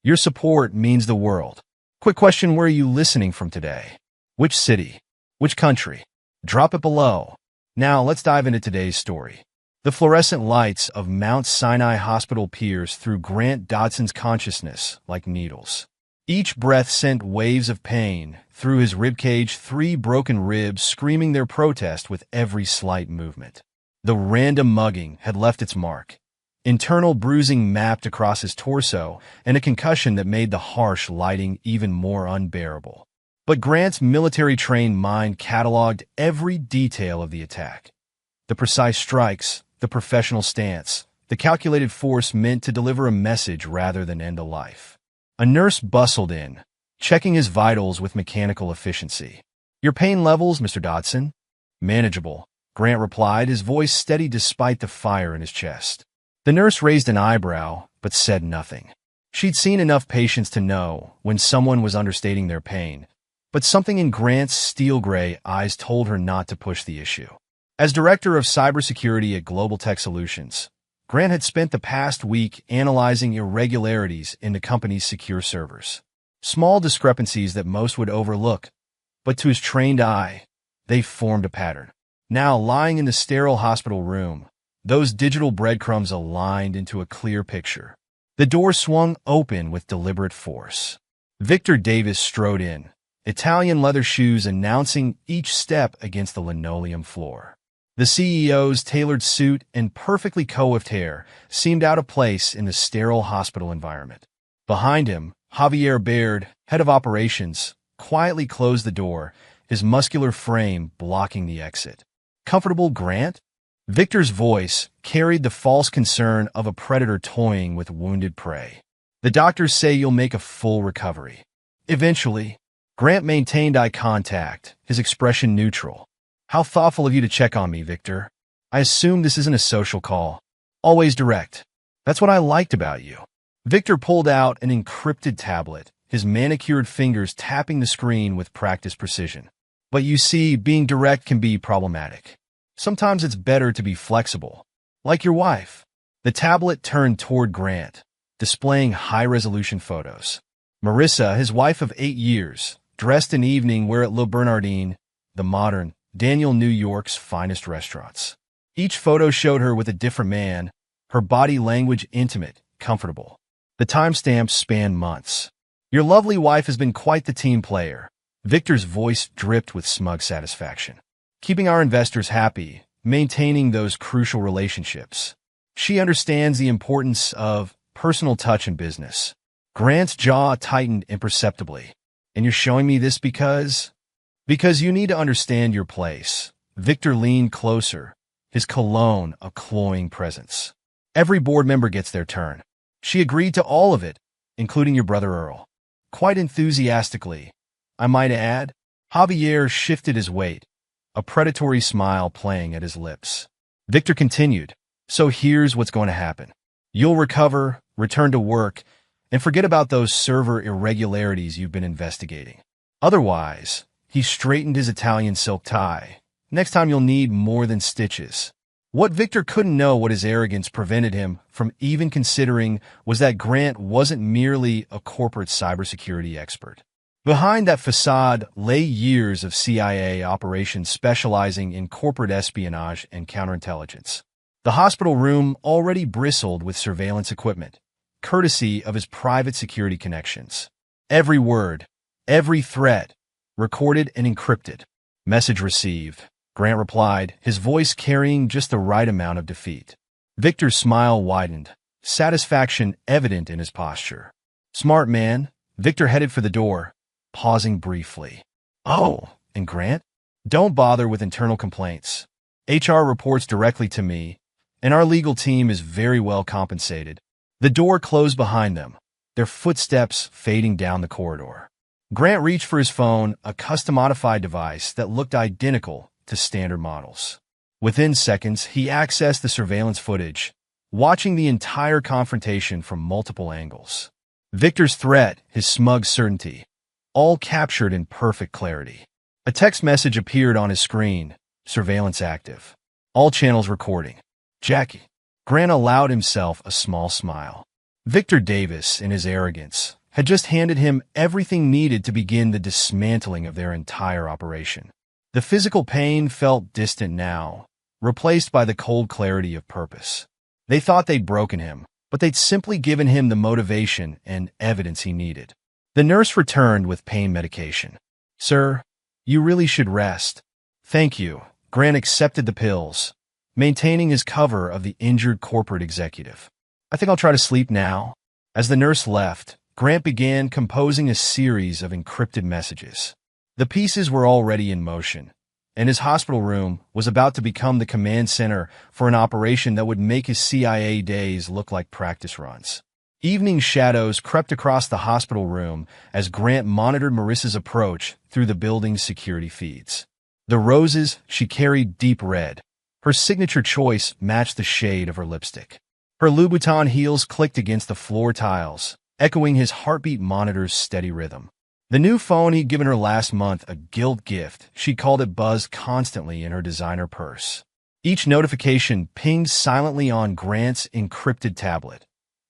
Your support means the world. Quick question, where are you listening from today? Which city? Which country? Drop it below. Now let's dive into today's story. The fluorescent lights of Mount Sinai Hospital pierce through Grant Dodson's consciousness like needles. Each breath sent waves of pain through his ribcage, 3 broken ribs screaming their protest with every slight movement. The random mugging had left its mark. Internal bruising mapped across his torso, and a concussion that made the harsh lighting even more unbearable. But Grant's military-trained mind cataloged every detail of the attack. The precise strikes, the professional stance, the calculated force meant to deliver a message rather than end a life. A nurse bustled in, checking his vitals with mechanical efficiency. "Your pain levels, Mr. Dodson?" "Manageable," Grant replied, his voice steady despite the fire in his chest. The nurse raised an eyebrow, but said nothing. She'd seen enough patients to know when someone was understating their pain, but something in Grant's steel-gray eyes told her not to push the issue. As director of cybersecurity at Global Tech Solutions, Grant had spent the past week analyzing irregularities in the company's secure servers. Small discrepancies that most would overlook, but to his trained eye, they formed a pattern. Now, lying in the sterile hospital room, those digital breadcrumbs aligned into a clear picture. The door swung open with deliberate force. Victor Davis strode in, Italian leather shoes announcing each step against the linoleum floor. The CEO's tailored suit and perfectly coiffed hair seemed out of place in the sterile hospital environment. Behind him, Javier Baird, head of operations, quietly closed the door, his muscular frame blocking the exit. "Comfortable, Grant?" Victor's voice carried the false concern of a predator toying with wounded prey. "The doctors say you'll make a full recovery." "Eventually." Grant maintained eye contact, his expression neutral. "How thoughtful of you to check on me, Victor. I assume this isn't a social call. Always direct. That's what I liked about you." Victor pulled out an encrypted tablet, his manicured fingers tapping the screen with practiced precision. "But you see, being direct can be problematic. Sometimes it's better to be flexible, like your wife." The tablet turned toward Grant, displaying high-resolution photos. Marissa, his wife of 8 years, dressed in evening wear at Le Bernardin, the modern, Daniel, New York's finest restaurants. Each photo showed her with a different man, her body language intimate, comfortable. The timestamps spanned months. "Your lovely wife has been quite the team player." Victor's voice dripped with smug satisfaction. "Keeping our investors happy, maintaining those crucial relationships. She understands the importance of personal touch in business." Grant's jaw tightened imperceptibly. "And you're showing me this because you need to understand your place." Victor leaned closer, his cologne a cloying presence. "Every board member gets their turn." She agreed to all of it, including your brother Earl. Quite enthusiastically, I might add. Javier shifted his weight, a predatory smile playing at his lips. Victor continued, "So here's what's going to happen. You'll recover, return to work, and forget about those server irregularities you've been investigating. Otherwise," he straightened his Italian silk tie, "next time you'll need more than stitches." What Victor couldn't know, what his arrogance prevented him from even considering, was that Grant wasn't merely a corporate cybersecurity expert. Behind that facade lay years of CIA operations specializing in corporate espionage and counterintelligence. The hospital room already bristled with surveillance equipment, courtesy of his private security connections. Every word, every threat, recorded and encrypted. "Message received," Grant replied, his voice carrying just the right amount of defeat. Victor's smile widened, satisfaction evident in his posture. "Smart man." Victor headed for the door, pausing briefly. "Oh, and Grant? Don't bother with internal complaints. HR reports directly to me, and our legal team is very well compensated." The door closed behind them, their footsteps fading down the corridor. Grant reached for his phone, a custom-modified device that looked identical to standard models. Within seconds, he accessed the surveillance footage, watching the entire confrontation from multiple angles. Victor's threat, his smug certainty, all captured in perfect clarity. A text message appeared on his screen, "Surveillance active. All channels recording. Jackie." Grant allowed himself a small smile. Victor Davis, in his arrogance, had just handed him everything needed to begin the dismantling of their entire operation. The physical pain felt distant now, replaced by the cold clarity of purpose. They thought they'd broken him, but they'd simply given him the motivation and evidence he needed. The nurse returned with pain medication. "Sir, you really should rest." "Thank you." Grant accepted the pills, maintaining his cover of the injured corporate executive. "I think I'll try to sleep now." As the nurse left, Grant began composing a series of encrypted messages. The pieces were already in motion, and his hospital room was about to become the command center for an operation that would make his CIA days look like practice runs. Evening shadows crept across the hospital room as Grant monitored Marissa's approach through the building's security feeds. The roses she carried deep red. Her signature choice matched the shade of her lipstick. Her Louboutin heels clicked against the floor tiles, echoing his heartbeat monitor's steady rhythm. The new phone he'd given her last month, a guilt gift, she called it, buzzed constantly in her designer purse. Each notification pinged silently on Grant's encrypted tablet,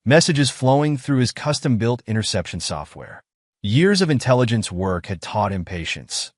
messages flowing through his custom-built interception software. Years of intelligence work had taught him patience.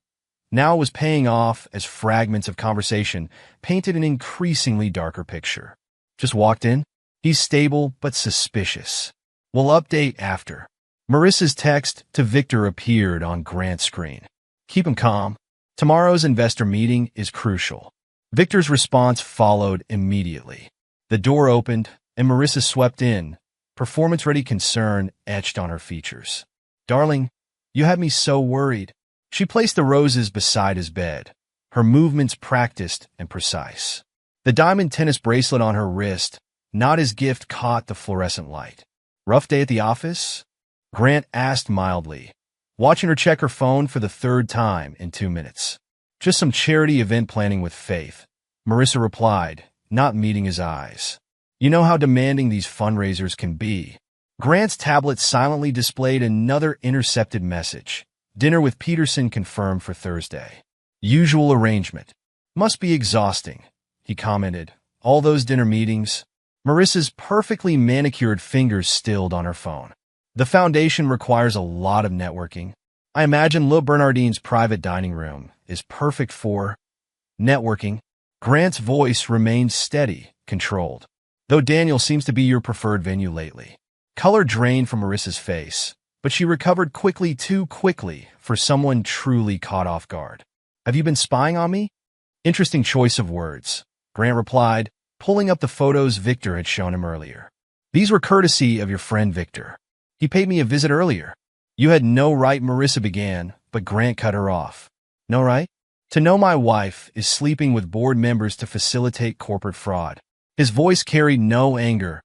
Now it was paying off as fragments of conversation painted an increasingly darker picture. "Just walked in. He's stable but suspicious. We'll update after." Marissa's text to Victor appeared on Grant's screen. "Keep him calm. Tomorrow's investor meeting is crucial." Victor's response followed immediately. The door opened, and Marissa swept in, performance-ready concern etched on her features. "Darling, you had me so worried." She placed the roses beside his bed, her movements practiced and precise. The diamond tennis bracelet on her wrist, not his gift, caught the fluorescent light. "Rough day at the office?" Grant asked mildly, watching her check her phone for the third time in 2 minutes. "Just some charity event planning with Faith," Marissa replied, not meeting his eyes. "You know how demanding these fundraisers can be." Grant's tablet silently displayed another intercepted message. "Dinner with Peterson confirmed for Thursday. Usual arrangement. Must be exhausting," he commented. "All those dinner meetings." Marissa's perfectly manicured fingers stilled on her phone. "The foundation requires a lot of networking. I imagine Le Bernardin's private dining room is perfect for networking." Grant's voice remained steady, controlled. "Though Daniel seems to be your preferred venue lately." Color drained from Marissa's face, but she recovered quickly, too quickly for someone truly caught off guard. "Have you been spying on me?" "Interesting choice of words," Grant replied, pulling up the photos Victor had shown him earlier. "These were courtesy of your friend Victor. He paid me a visit earlier." "You had no right," Marissa began, but Grant cut her off. "No right? To know my wife is sleeping with board members to facilitate corporate fraud." His voice carried no anger,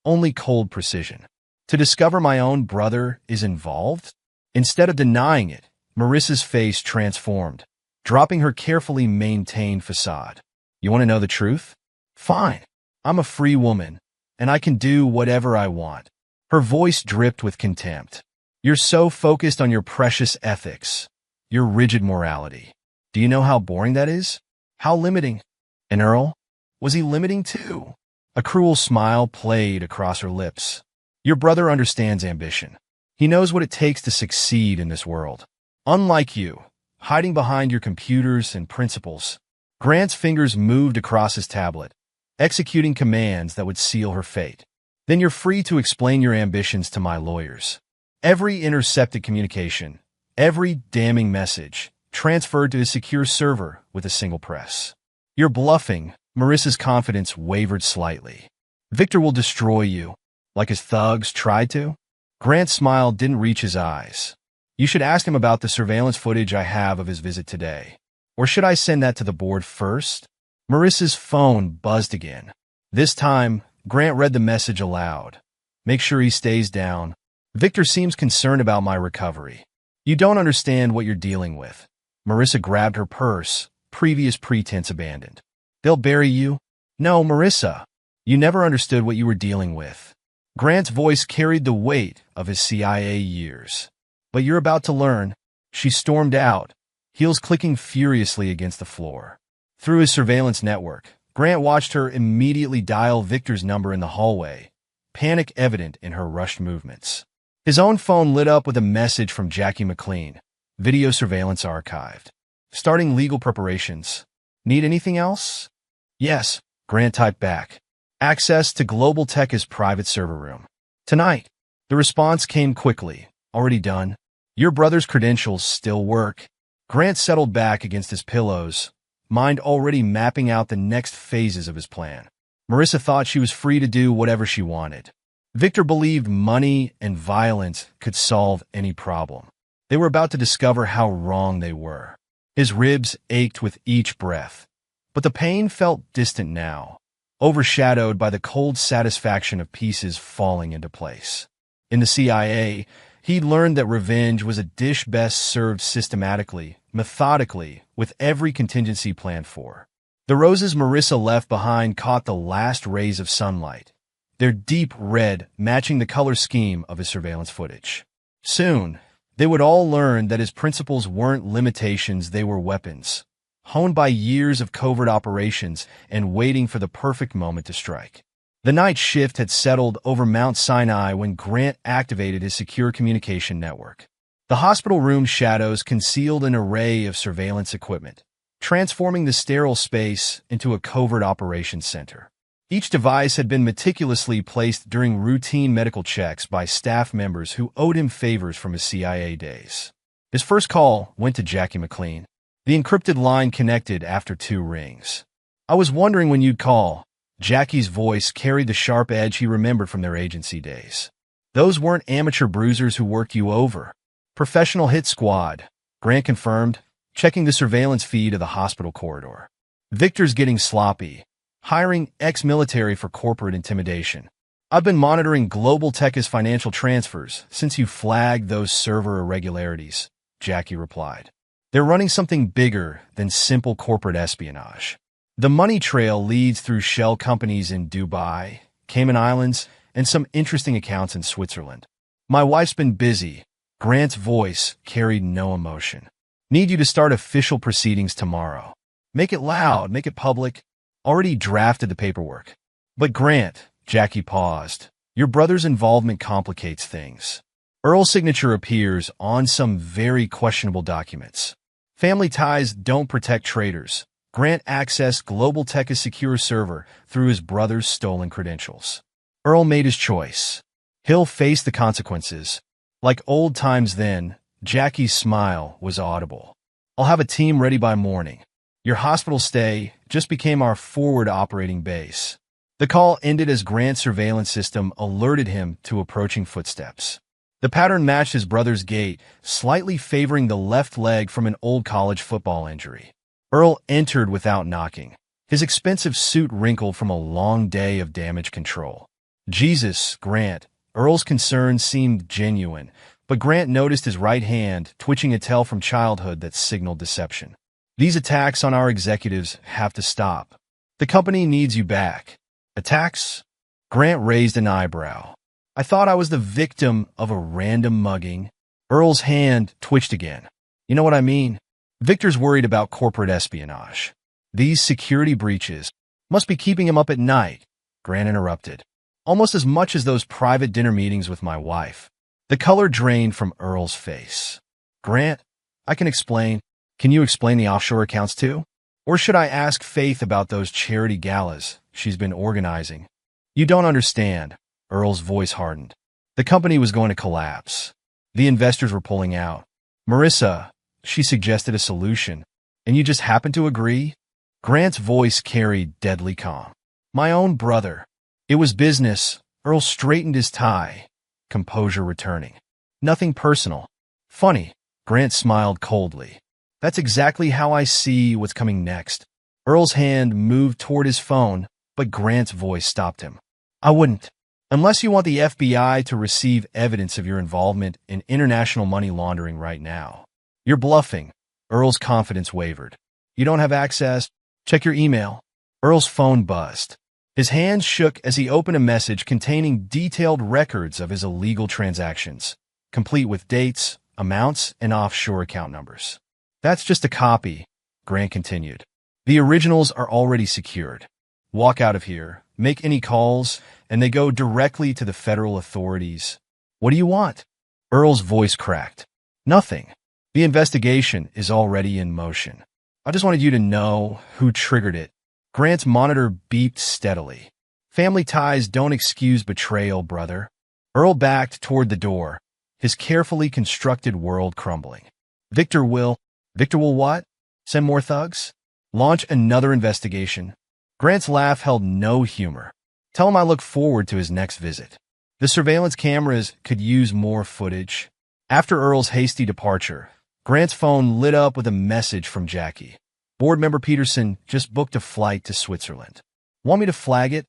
only cold precision. "To discover my own brother is involved?" Instead of denying it, Marissa's face transformed, dropping her carefully maintained facade. "You want to know the truth? Fine. I'm a free woman, and I can do whatever I want." Her voice dripped with contempt. "You're so focused on your precious ethics, your rigid morality. Do you know how boring that is? How limiting?" "And Earl? Was he limiting too?" A cruel smile played across her lips. "Your brother understands ambition. He knows what it takes to succeed in this world. Unlike you, hiding behind your computers and principles." Grant's fingers moved across his tablet, executing commands that would seal her fate. "Then you're free to explain your ambitions to my lawyers." Every intercepted communication, every damning message, transferred to his secure server with a single press. "You're bluffing." Marissa's confidence wavered slightly. "Victor will destroy you, like his thugs tried to." Grant's smile didn't reach his eyes. "You should ask him about the surveillance footage I have of his visit today. Or should I send that to the board first?" Marissa's phone buzzed again. This time, Grant read the message aloud. "Make sure he stays down. Victor seems concerned about my recovery. You don't understand what you're dealing with." Marissa grabbed her purse, previous pretense abandoned. "They'll bury you?" "No, Marissa. You never understood what you were dealing with." Grant's voice carried the weight of his CIA years. "But you're about to learn." She stormed out, heels clicking furiously against the floor. Through his surveillance network, Grant watched her immediately dial Victor's number in the hallway, panic evident in her rushed movements. His own phone lit up with a message from Jackie McLean. Video surveillance archived. Starting legal preparations. Need anything else? Yes, Grant typed back. Access to Global Tech's private server room. Tonight. The response came quickly. Already done. Your brother's credentials still work. Grant settled back against his pillows, mind already mapping out the next phases of his plan. Marissa thought she was free to do whatever she wanted. Victor believed money and violence could solve any problem. They were about to discover how wrong they were. His ribs ached with each breath, but the pain felt distant now, overshadowed by the cold satisfaction of pieces falling into place. In the CIA, he'd learned that revenge was a dish best served systematically, methodically, with every contingency planned for. The roses Marissa left behind caught the last rays of sunlight, their deep red matching the color scheme of his surveillance footage. Soon, they would all learn that his principles weren't limitations, they were weapons, honed by years of covert operations and waiting for the perfect moment to strike. The night shift had settled over Mount Sinai when Grant activated his secure communication network. The hospital room shadows concealed an array of surveillance equipment, transforming the sterile space into a covert operations center. Each device had been meticulously placed during routine medical checks by staff members who owed him favors from his CIA days. His first call went to Jackie McLean. The encrypted line connected after 2 rings. I was wondering when you'd call. Jackie's voice carried the sharp edge he remembered from their agency days. Those weren't amateur bruisers who worked you over. Professional hit squad, Grant confirmed, checking the surveillance feed of the hospital corridor. Victor's getting sloppy, hiring ex-military for corporate intimidation. I've been monitoring Global Tech's financial transfers since you flagged those server irregularities, Jackie replied. They're running something bigger than simple corporate espionage. The money trail leads through shell companies in Dubai, Cayman Islands, and some interesting accounts in Switzerland. My wife's been busy. Grant's voice carried no emotion. Need you to start official proceedings tomorrow. Make it loud, make it public. Already drafted the paperwork. But Grant, Jackie paused. Your brother's involvement complicates things. Earl's signature appears on some very questionable documents. Family ties don't protect traitors. Grant accessed Global Tech's secure server through his brother's stolen credentials. Earl made his choice. He'll face the consequences. Like old times then, Jackie's smile was audible. I'll have a team ready by morning. Your hospital stay just became our forward operating base. The call ended as Grant's surveillance system alerted him to approaching footsteps. The pattern matched his brother's gait, slightly favoring the left leg from an old college football injury. Earl entered without knocking, his expensive suit wrinkled from a long day of damage control. Jesus, Grant. Earl's concern seemed genuine, but Grant noticed his right hand twitching a tell from childhood that signaled deception. These attacks on our executives have to stop. The company needs you back. Attacks? Grant raised an eyebrow. I thought I was the victim of a random mugging. Earl's hand twitched again. You know what I mean? Victor's worried about corporate espionage. These security breaches must be keeping him up at night, Grant interrupted. Almost as much as those private dinner meetings with my wife. The color drained from Earl's face. Grant, I can explain. Can you explain the offshore accounts too? Or should I ask Faith about those charity galas she's been organizing? You don't understand. Earl's voice hardened. The company was going to collapse. The investors were pulling out. Marissa, she suggested a solution, and you just happened to agree? Grant's voice carried deadly calm. My own brother. It was business. Earl straightened his tie, composure returning. Nothing personal. Funny. Grant smiled coldly. That's exactly how I see what's coming next. Earl's hand moved toward his phone, but Grant's voice stopped him. I wouldn't. Unless you want the FBI to receive evidence of your involvement in international money laundering right now. You're bluffing. Earl's confidence wavered. You don't have access? Check your email. Earl's phone buzzed. His hands shook as he opened a message containing detailed records of his illegal transactions, complete with dates, amounts, and offshore account numbers. That's just a copy, Grant continued. The originals are already secured. Walk out of here, make any calls, and they go directly to the federal authorities. What do you want? Earl's voice cracked. Nothing. The investigation is already in motion. I just wanted you to know who triggered it. Grant's monitor beeped steadily. Family ties don't excuse betrayal, brother. Earl backed toward the door, his carefully constructed world crumbling. Victor will what? Send more thugs? Launch another investigation? Grant's laugh held no humor. Tell him I look forward to his next visit. The surveillance cameras could use more footage. After Earl's hasty departure, Grant's phone lit up with a message from Jackie. Board member Peterson just booked a flight to Switzerland. Want me to flag it?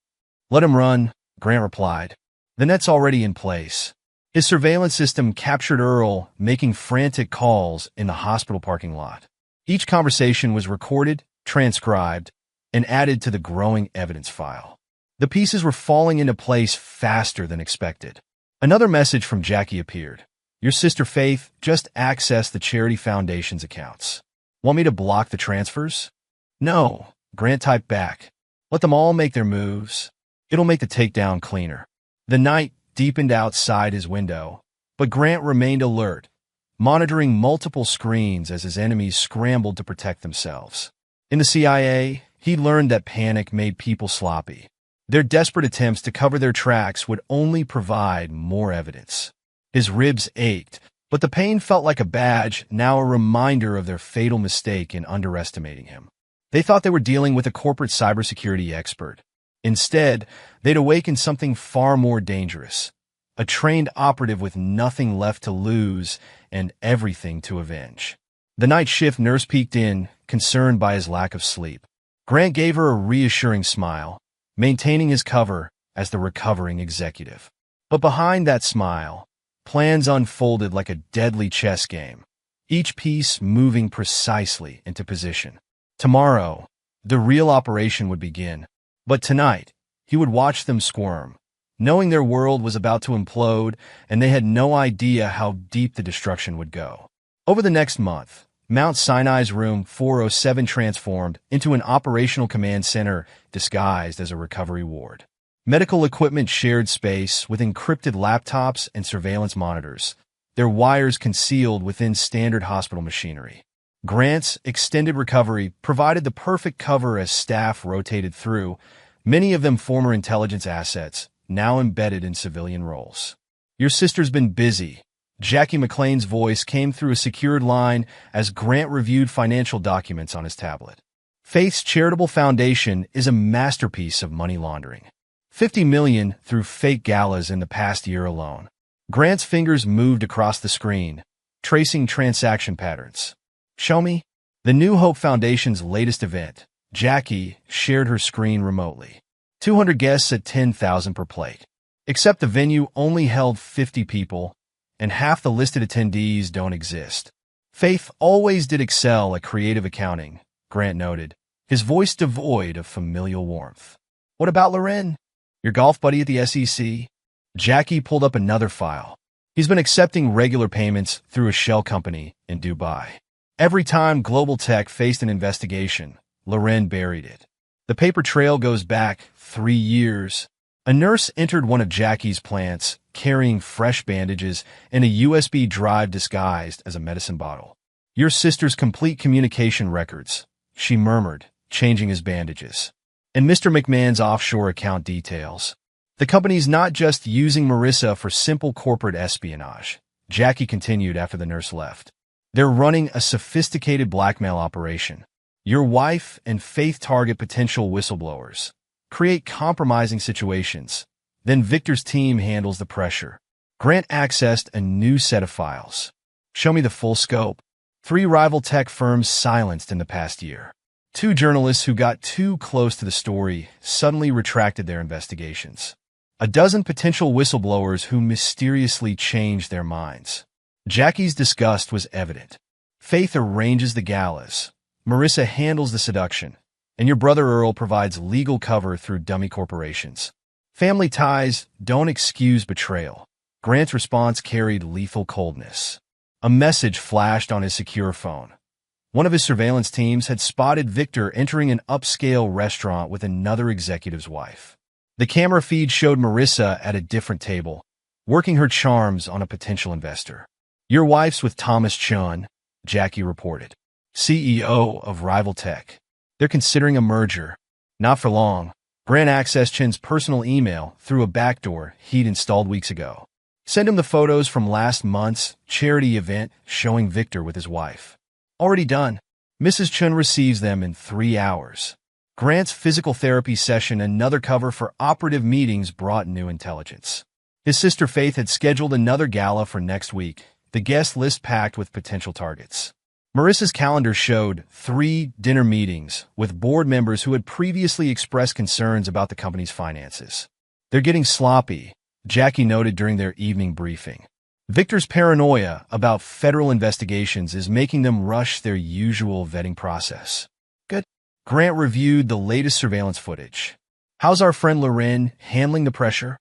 Let him run, Grant replied. The net's already in place. His surveillance system captured Earl making frantic calls in the hospital parking lot. Each conversation was recorded, transcribed, and added to the growing evidence file. The pieces were falling into place faster than expected. Another message from Jackie appeared. Your sister Faith just accessed the Charity Foundation's accounts. Want me to block the transfers? No, Grant typed back. Let them all make their moves. It'll make the takedown cleaner. The night deepened outside his window, but Grant remained alert, monitoring multiple screens as his enemies scrambled to protect themselves. In the CIA, he learned that panic made people sloppy. Their desperate attempts to cover their tracks would only provide more evidence. His ribs ached, but the pain felt like a badge, now a reminder of their fatal mistake in underestimating him. They thought they were dealing with a corporate cybersecurity expert. Instead, they'd awakened something far more dangerous. A trained operative with nothing left to lose and everything to avenge. The night shift nurse peeked in, concerned by his lack of sleep. Grant gave her a reassuring smile, maintaining his cover as the recovering executive. But behind that smile, plans unfolded like a deadly chess game, each piece moving precisely into position. Tomorrow, the real operation would begin, but tonight, he would watch them squirm, knowing their world was about to implode and they had no idea how deep the destruction would go. Over the next month, Mount Sinai's Room 407 transformed into an operational command center disguised as a recovery ward. Medical equipment shared space with encrypted laptops and surveillance monitors, their wires concealed within standard hospital machinery. Grant's extended recovery provided the perfect cover as staff rotated through, many of them former intelligence assets, now embedded in civilian roles. Your sister's been busy. Jackie McLean's voice came through a secured line as Grant reviewed financial documents on his tablet. Faith's charitable foundation is a masterpiece of money laundering. $50 million through fake galas in the past year alone. Grant's fingers moved across the screen, tracing transaction patterns. Show me. The New Hope Foundation's latest event. Jackie shared her screen remotely. 200 guests at $10,000 per plate. Except the venue only held 50 people, and half the listed attendees don't exist. Faith always did excel at creative accounting, Grant noted, his voice devoid of familial warmth. What about Loren? Your golf buddy at the SEC? Jackie pulled up another file. He's been accepting regular payments through a shell company in Dubai. Every time Global Tech faced an investigation, Loren buried it. The paper trail goes back 3 years. A nurse entered one of Jackie's plants, carrying fresh bandages and a USB drive disguised as a medicine bottle. Your sister's complete communication records, she murmured, changing his bandages. And Mr. McMahon's offshore account details. The company's not just using Marissa for simple corporate espionage, Jackie continued after the nurse left. They're running a sophisticated blackmail operation. Your wife and Faith target potential whistleblowers, create compromising situations. Then Victor's team handles the pressure. Grant accessed a new set of files. Show me the full scope. 3 rival tech firms silenced in the past year. 2 journalists who got too close to the story suddenly retracted their investigations. A dozen potential whistleblowers who mysteriously changed their minds. Jackie's disgust was evident. Faith arranges the galas. Marissa handles the seduction. And your brother Earl provides legal cover through dummy corporations. Family ties don't excuse betrayal. Grant's response carried lethal coldness. A message flashed on his secure phone. One of his surveillance teams had spotted Victor entering an upscale restaurant with another executive's wife. The camera feed showed Marissa at a different table, working her charms on a potential investor. "Your wife's with Thomas Chun," Jackie reported, CEO of Rival Tech. "They're considering a merger." Not for long. Grant accessed Chun's personal email through a backdoor he'd installed weeks ago. Send him the photos from last month's charity event showing Victor with his wife. Already done. Mrs. Chun receives them in 3 hours. Grant's physical therapy session, another cover for operative meetings, brought new intelligence. His sister Faith had scheduled another gala for next week, the guest list packed with potential targets. Marissa's calendar showed 3 dinner meetings with board members who had previously expressed concerns about the company's finances. "They're getting sloppy," Jackie noted during their evening briefing. "Victor's paranoia about federal investigations is making them rush their usual vetting process." Good. Grant reviewed the latest surveillance footage. "How's our friend Loren handling the pressure?"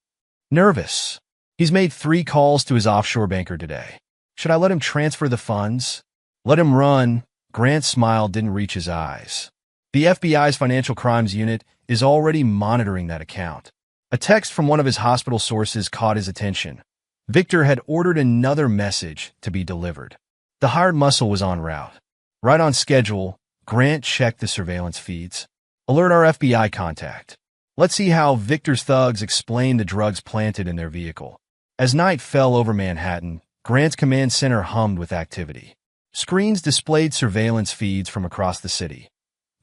"Nervous. He's made 3 calls to his offshore banker today. Should I let him transfer the funds?" "Let him run." Grant's smile didn't reach his eyes. "The FBI's Financial Crimes Unit is already monitoring that account." A text from one of his hospital sources caught his attention. Victor had ordered another message to be delivered. The hired muscle was en route. Right on schedule, Grant checked the surveillance feeds. "Alert our FBI contact. Let's see how Victor's thugs explain the drugs planted in their vehicle." As night fell over Manhattan, Grant's command center hummed with activity. Screens displayed surveillance feeds from across the city.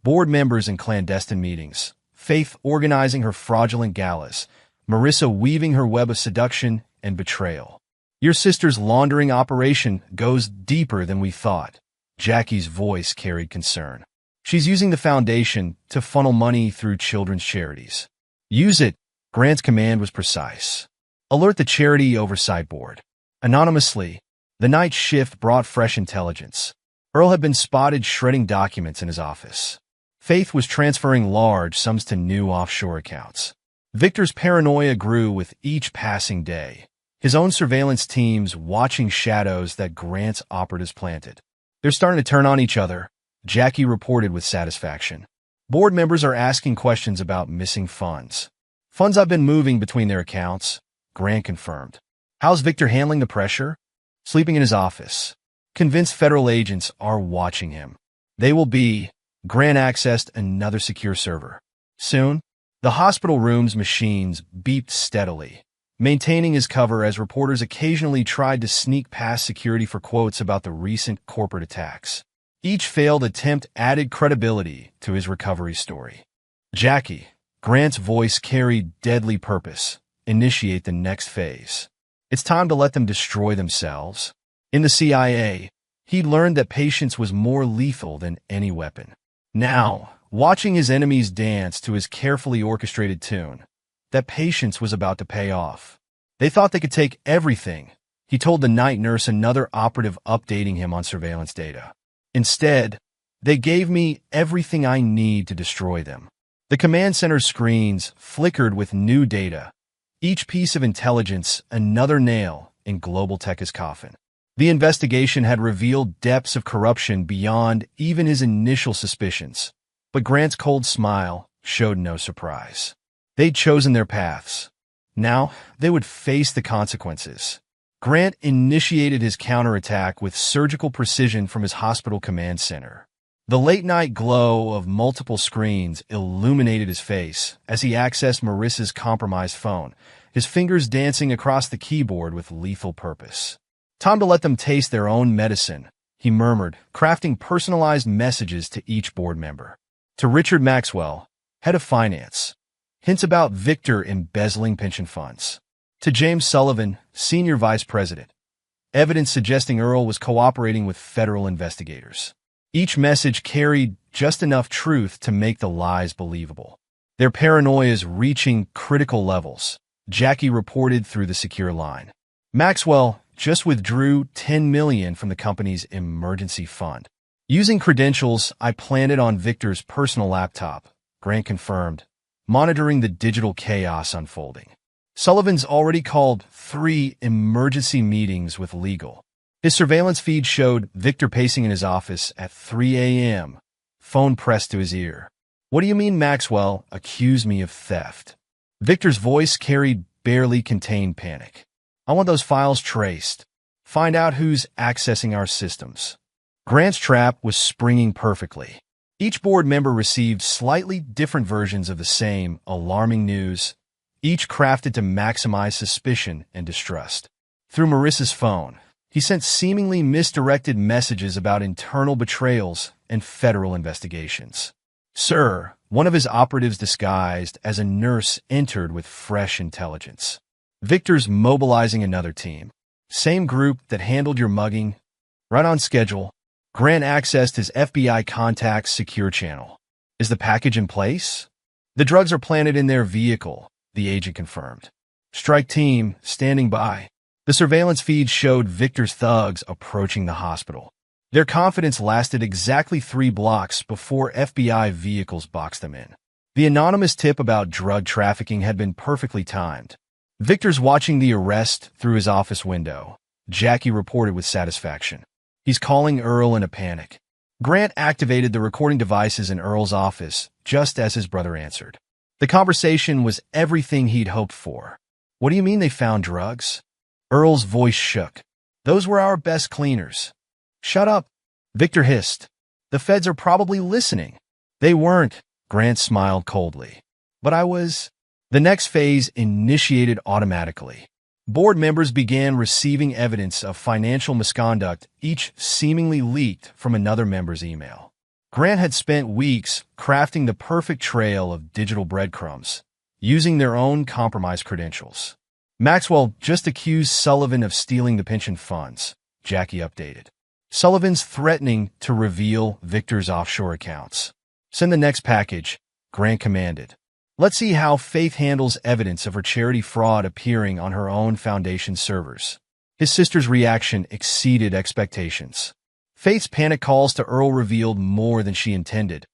Board members in clandestine meetings, Faith organizing her fraudulent galas, Marissa weaving her web of seduction and betrayal. "Your sister's laundering operation goes deeper than we thought." Jackie's voice carried concern. "She's using the foundation to funnel money through children's charities." "Use it." Grant's command was precise. "Alert the Charity Oversight Board." Anonymously, the night shift brought fresh intelligence. Earl had been spotted shredding documents in his office. Faith was transferring large sums to new offshore accounts. Victor's paranoia grew with each passing day, his own surveillance teams watching shadows that Grant's operatives planted. "They're starting to turn on each other," Jackie reported with satisfaction. "Board members are asking questions about missing funds." "Funds I've been moving between their accounts," Grant confirmed. "How's Victor handling the pressure?" "Sleeping in his office. Convinced federal agents are watching him." "They will be." Grant accessed another secure server. Soon, the hospital room's machines beeped steadily, maintaining his cover as reporters occasionally tried to sneak past security for quotes about the recent corporate attacks. Each failed attempt added credibility to his recovery story. "Jackie," Grant's voice carried deadly purpose, "initiate the next phase. It's time to let them destroy themselves." In the CIA, he'd learned that patience was more lethal than any weapon. Now, watching his enemies dance to his carefully orchestrated tune, that patience was about to pay off. "They thought they could take everything," he told the night nurse, another operative updating him on surveillance data. "Instead, they gave me everything I need to destroy them." The command center screens flickered with new data, each piece of intelligence another nail in Global Tech's coffin. The investigation had revealed depths of corruption beyond even his initial suspicions, but Grant's cold smile showed no surprise. They'd chosen their paths. Now, they would face the consequences. Grant initiated his counterattack with surgical precision from his hospital command center. The late-night glow of multiple screens illuminated his face as he accessed Marissa's compromised phone, his fingers dancing across the keyboard with lethal purpose. "Time to let them taste their own medicine," he murmured, crafting personalized messages to each board member. To Richard Maxwell, head of finance, hints about Victor embezzling pension funds. To James Sullivan, senior vice president, evidence suggesting Earl was cooperating with federal investigators. Each message carried just enough truth to make the lies believable. "Their paranoia's reaching critical levels," Jackie reported through the secure line. "Maxwell just withdrew $10 million from the company's emergency fund. Using credentials I planted on Victor's personal laptop," Grant confirmed, monitoring the digital chaos unfolding. Sullivan's already called 3 emergency meetings with legal. His surveillance feed showed Victor pacing in his office at 3 a.m., phone pressed to his ear. "What do you mean Maxwell accused me of theft?" Victor's voice carried barely contained panic. I want those files traced. Find out who's accessing our systems. Grant's trap was springing perfectly. Each board member received slightly different versions of the same alarming news, each crafted to maximize suspicion and distrust. Through Marissa's phone, he sent seemingly misdirected messages about internal betrayals and federal investigations. Sir, one of his operatives disguised as a nurse entered with fresh intelligence. Victor's mobilizing another team. Same group that handled your mugging. Right on schedule. Grant accessed his FBI contacts secure channel. Is the package in place? The drugs are planted in their vehicle, the agent confirmed. Strike team, standing by. The surveillance feed showed Victor's thugs approaching the hospital. Their confidence lasted exactly 3 blocks before FBI vehicles boxed them in. The anonymous tip about drug trafficking had been perfectly timed. Victor's watching the arrest through his office window. Jackie reported with satisfaction. He's calling Earl in a panic. Grant activated the recording devices in Earl's office just as his brother answered. The conversation was everything he'd hoped for. What do you mean they found drugs? Earl's voice shook. Those were our best cleaners. Shut up, Victor hissed. The feds are probably listening. They weren't, Grant smiled coldly. But I was. The next phase initiated automatically. Board members began receiving evidence of financial misconduct, each seemingly leaked from another member's email. Grant had spent weeks crafting the perfect trail of digital breadcrumbs, using their own compromised credentials. Maxwell just accused Sullivan of stealing the pension funds, Jackie updated. Sullivan's threatening to reveal Victor's offshore accounts. Send the next package, Grant commanded. Let's see how Faith handles evidence of her charity fraud appearing on her own foundation servers. His sister's reaction exceeded expectations. Faith's panic calls to Earl revealed more than she intended,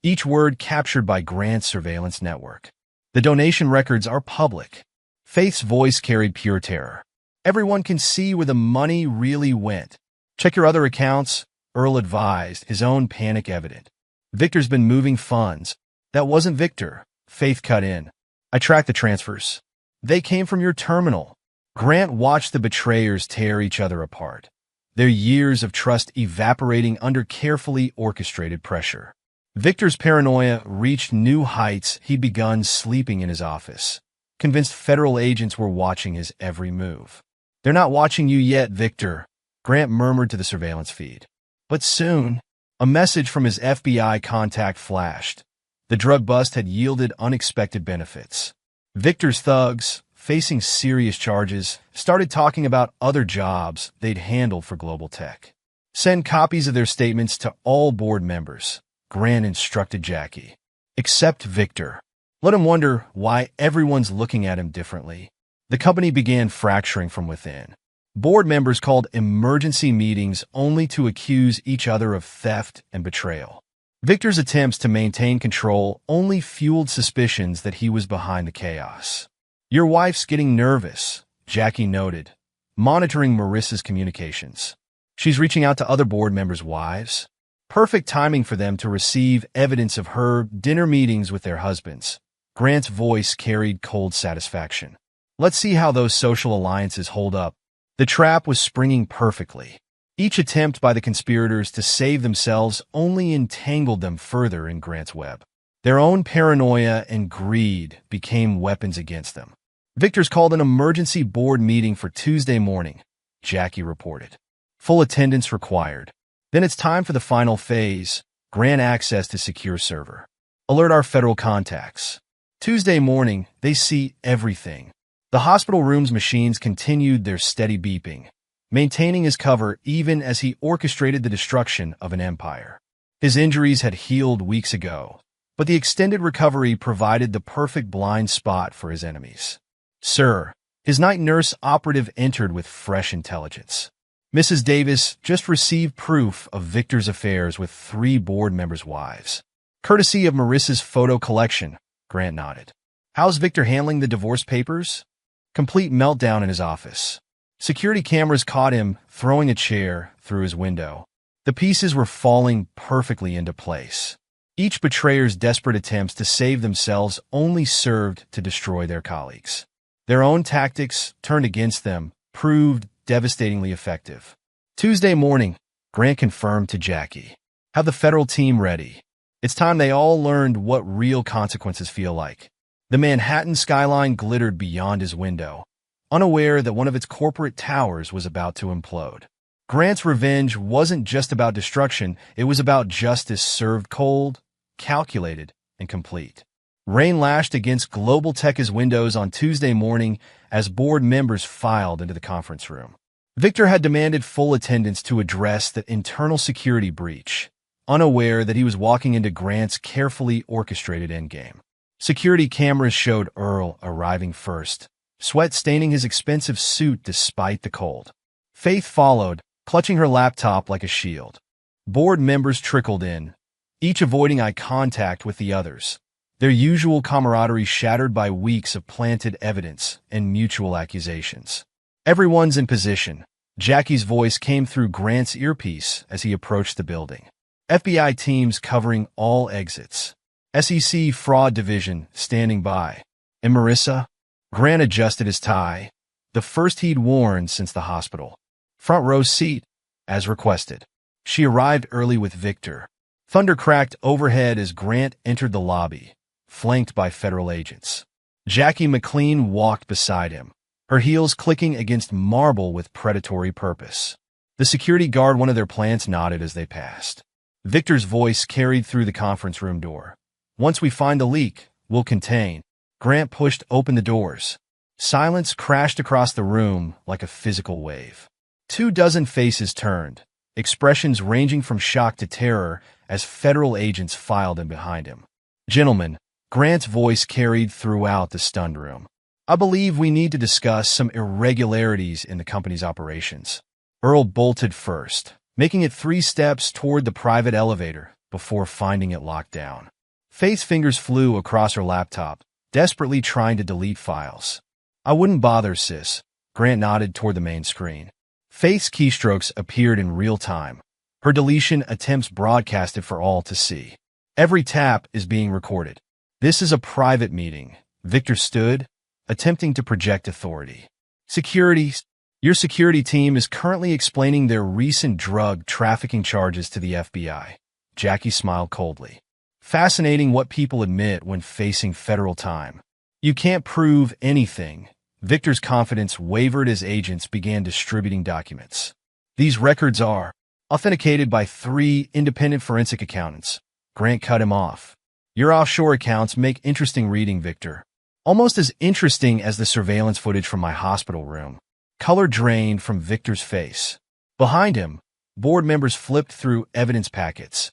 each word captured by Grant's surveillance network. The donation records are public. Faith's voice carried pure terror. Everyone can see where the money really went. Check your other accounts, Earl advised, his own panic evident. Victor's been moving funds. That wasn't Victor, Faith cut in. I tracked the transfers. They came from your terminal. Grant watched the betrayers tear each other apart, their years of trust evaporating under carefully orchestrated pressure. Victor's paranoia reached new heights. He'd begun sleeping in his office, convinced federal agents were watching his every move. They're not watching you yet, Victor, Grant murmured to the surveillance feed. But soon, a message from his FBI contact flashed. The drug bust had yielded unexpected benefits. Victor's thugs, facing serious charges, started talking about other jobs they'd handled for Global Tech. Send copies of their statements to all board members, Grant instructed Jackie. Except Victor. Let him wonder why everyone's looking at him differently. The company began fracturing from within. Board members called emergency meetings only to accuse each other of theft and betrayal. Victor's attempts to maintain control only fueled suspicions that he was behind the chaos. Your wife's getting nervous, Jackie noted, monitoring Marissa's communications. She's reaching out to other board members' wives. Perfect timing for them to receive evidence of her dinner meetings with their husbands. Grant's voice carried cold satisfaction. Let's see how those social alliances hold up. The trap was springing perfectly. Each attempt by the conspirators to save themselves only entangled them further in Grant's web. Their own paranoia and greed became weapons against them. Victor's called an emergency board meeting for Tuesday morning, Jackie reported. Full attendance required. Then it's time for the final phase, grant access to secure server. Alert our federal contacts. Tuesday morning, they see everything. The hospital room's machines continued their steady beeping, maintaining his cover even as he orchestrated the destruction of an empire. His injuries had healed weeks ago, but the extended recovery provided the perfect blind spot for his enemies. Sir, his night nurse operative entered with fresh intelligence. Mrs. Davis just received proof of Victor's affairs with 3 board members' wives. Courtesy of Marissa's photo collection, Grant nodded. How's Victor handling the divorce papers? Complete meltdown in his office. Security cameras caught him throwing a chair through his window. The pieces were falling perfectly into place. Each betrayer's desperate attempts to save themselves only served to destroy their colleagues. Their own tactics, turned against them, proved devastatingly effective. Tuesday morning, Grant confirmed to Jackie, "Have the federal team ready. It's time they all learned what real consequences feel like." The Manhattan skyline glittered beyond his window, unaware that one of its corporate towers was about to implode. Grant's revenge wasn't just about destruction, it was about justice served cold, calculated, and complete. Rain lashed against Global Tech's windows on Tuesday morning as board members filed into the conference room. Victor had demanded full attendance to address that internal security breach, unaware that he was walking into Grant's carefully orchestrated endgame. Security cameras showed Earl arriving first, sweat staining his expensive suit despite the cold. Faith followed, clutching her laptop like a shield. Board members trickled in, each avoiding eye contact with the others, their usual camaraderie shattered by weeks of planted evidence and mutual accusations. "Everyone's in position." Jackie's voice came through Grant's earpiece as he approached the building. FBI teams covering all exits. SEC Fraud Division standing by. And Marissa? Grant adjusted his tie, the first he'd worn since the hospital. Front row seat, as requested. She arrived early with Victor. Thunder cracked overhead as Grant entered the lobby, flanked by federal agents. Jackie McLean walked beside him, her heels clicking against marble with predatory purpose. The security guard one of their plants nodded as they passed. Victor's voice carried through the conference room door. "Once we find the leak, we'll contain." Grant pushed open the doors. Silence crashed across the room like a physical wave. 24 faces turned, expressions ranging from shock to terror as federal agents filed in behind him. "Gentlemen," Grant's voice carried throughout the stunned room, "I believe we need to discuss some irregularities in the company's operations." Earl bolted first, making it 3 steps toward the private elevator before finding it locked down. Faith's fingers flew across her laptop, desperately trying to delete files. "I wouldn't bother, sis." Grant nodded toward the main screen. Faith's keystrokes appeared in real time, her deletion attempts broadcasted for all to see. "Every tap is being recorded. This is a private meeting." Victor stood, attempting to project authority. "Security, your security team is currently explaining their recent drug trafficking charges to the FBI." Jackie smiled coldly. "Fascinating what people admit when facing federal time. You can't prove anything." Victor's confidence wavered as agents began distributing documents. "These records are authenticated by 3 independent forensic accountants." Grant cut him off. "Your offshore accounts make interesting reading, Victor. Almost as interesting as the surveillance footage from my hospital room." Color drained from Victor's face. Behind him, board members flipped through evidence packets,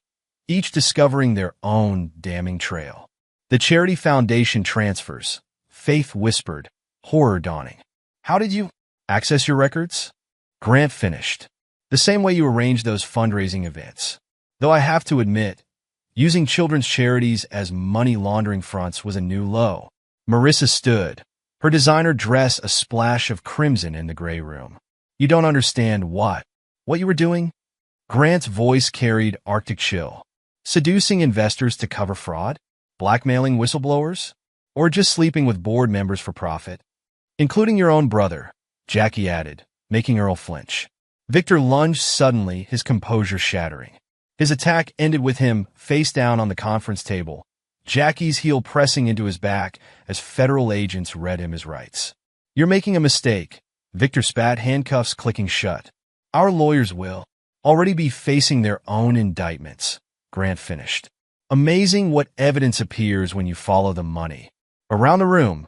each discovering their own damning trail. "The Charity Foundation transfers," Faith whispered, horror dawning. "How did you access your records?" Grant finished. "The same way you arranged those fundraising events. Though I have to admit, using children's charities as money laundering fronts was a new low." Marissa stood, her designer dress a splash of crimson in the gray room. "You don't understand what you were doing?" Grant's voice carried Arctic chill. "Seducing investors to cover fraud? Blackmailing whistleblowers? Or just sleeping with board members for profit?" "Including your own brother," Jackie added, making Earl flinch. Victor lunged suddenly, his composure shattering. His attack ended with him face down on the conference table, Jackie's heel pressing into his back as federal agents read him his rights. "You're making a mistake." Victor spat, handcuffs clicking shut. "Our lawyers will already be facing their own indictments." Grant finished. "Amazing what evidence appears when you follow the money." Around the room,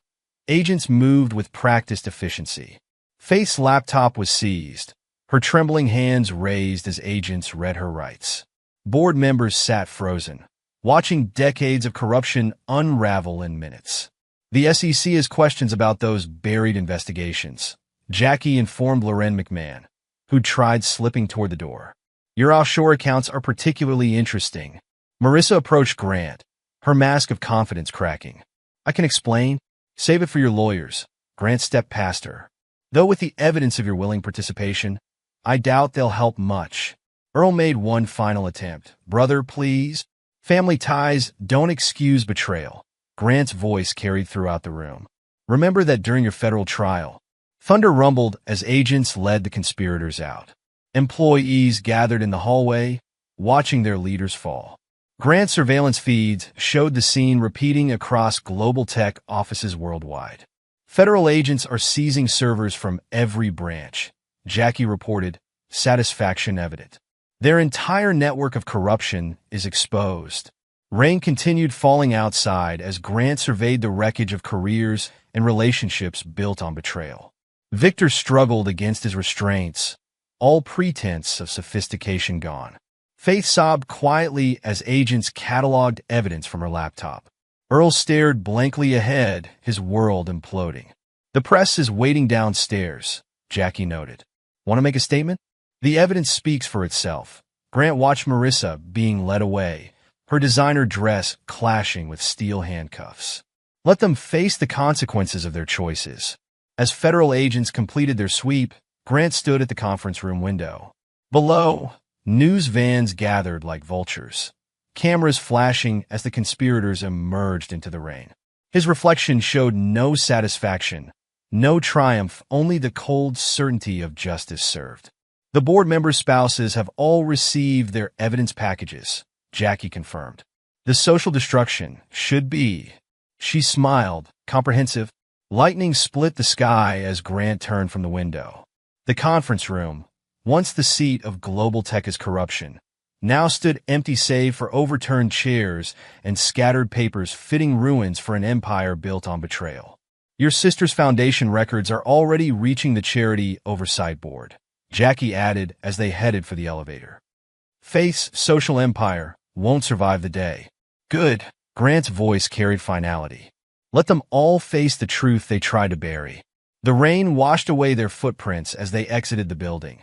agents moved with practiced efficiency. Faith's laptop was seized, her trembling hands raised as agents read her rights. Board members sat frozen, watching decades of corruption unravel in minutes. "The SEC has questions about those buried investigations," Jackie informed Loren McMahon, who tried slipping toward the door. "Your offshore accounts are particularly interesting." Marissa approached Grant, her mask of confidence cracking. "I can explain. Save it for your lawyers." Grant stepped past her. "Though with the evidence of your willing participation, I doubt they'll help much." Earl made one final attempt. "Brother, please." Family ties don't excuse betrayal. Grant's voice carried throughout the room. Remember that during your federal trial, thunder rumbled as agents led the conspirators out. Employees gathered in the hallway, watching their leaders fall. Grant's surveillance feeds showed the scene repeating across global tech offices worldwide. Federal agents are seizing servers from every branch, Jackie reported, satisfaction evident. Their entire network of corruption is exposed. Rain continued falling outside as Grant surveyed the wreckage of careers and relationships built on betrayal. Victor struggled against his restraints, all pretense of sophistication gone. Faith sobbed quietly as agents cataloged evidence from her laptop. Earl stared blankly ahead, his world imploding. The press is waiting downstairs, Jackie noted. Want to make a statement? The evidence speaks for itself. Grant watched Marissa being led away, her designer dress clashing with steel handcuffs. Let them face the consequences of their choices. As federal agents completed their sweep, Grant stood at the conference room window. Below, news vans gathered like vultures, cameras flashing as the conspirators emerged into the rain. His reflection showed no satisfaction, no triumph, only the cold certainty of justice served. The board members' spouses have all received their evidence packages, Jackie confirmed. The social destruction should be. She smiled, comprehensive. Lightning split the sky as Grant turned from the window. The conference room, once the seat of global tech's corruption, now stood empty save for overturned chairs and scattered papers fitting ruins for an empire built on betrayal. Your sister's foundation records are already reaching the charity oversight board, Jackie added as they headed for the elevator. Faith's social empire won't survive the day. Good. Grant's voice carried finality. Let them all face the truth they tried to bury. The rain washed away their footprints as they exited the building,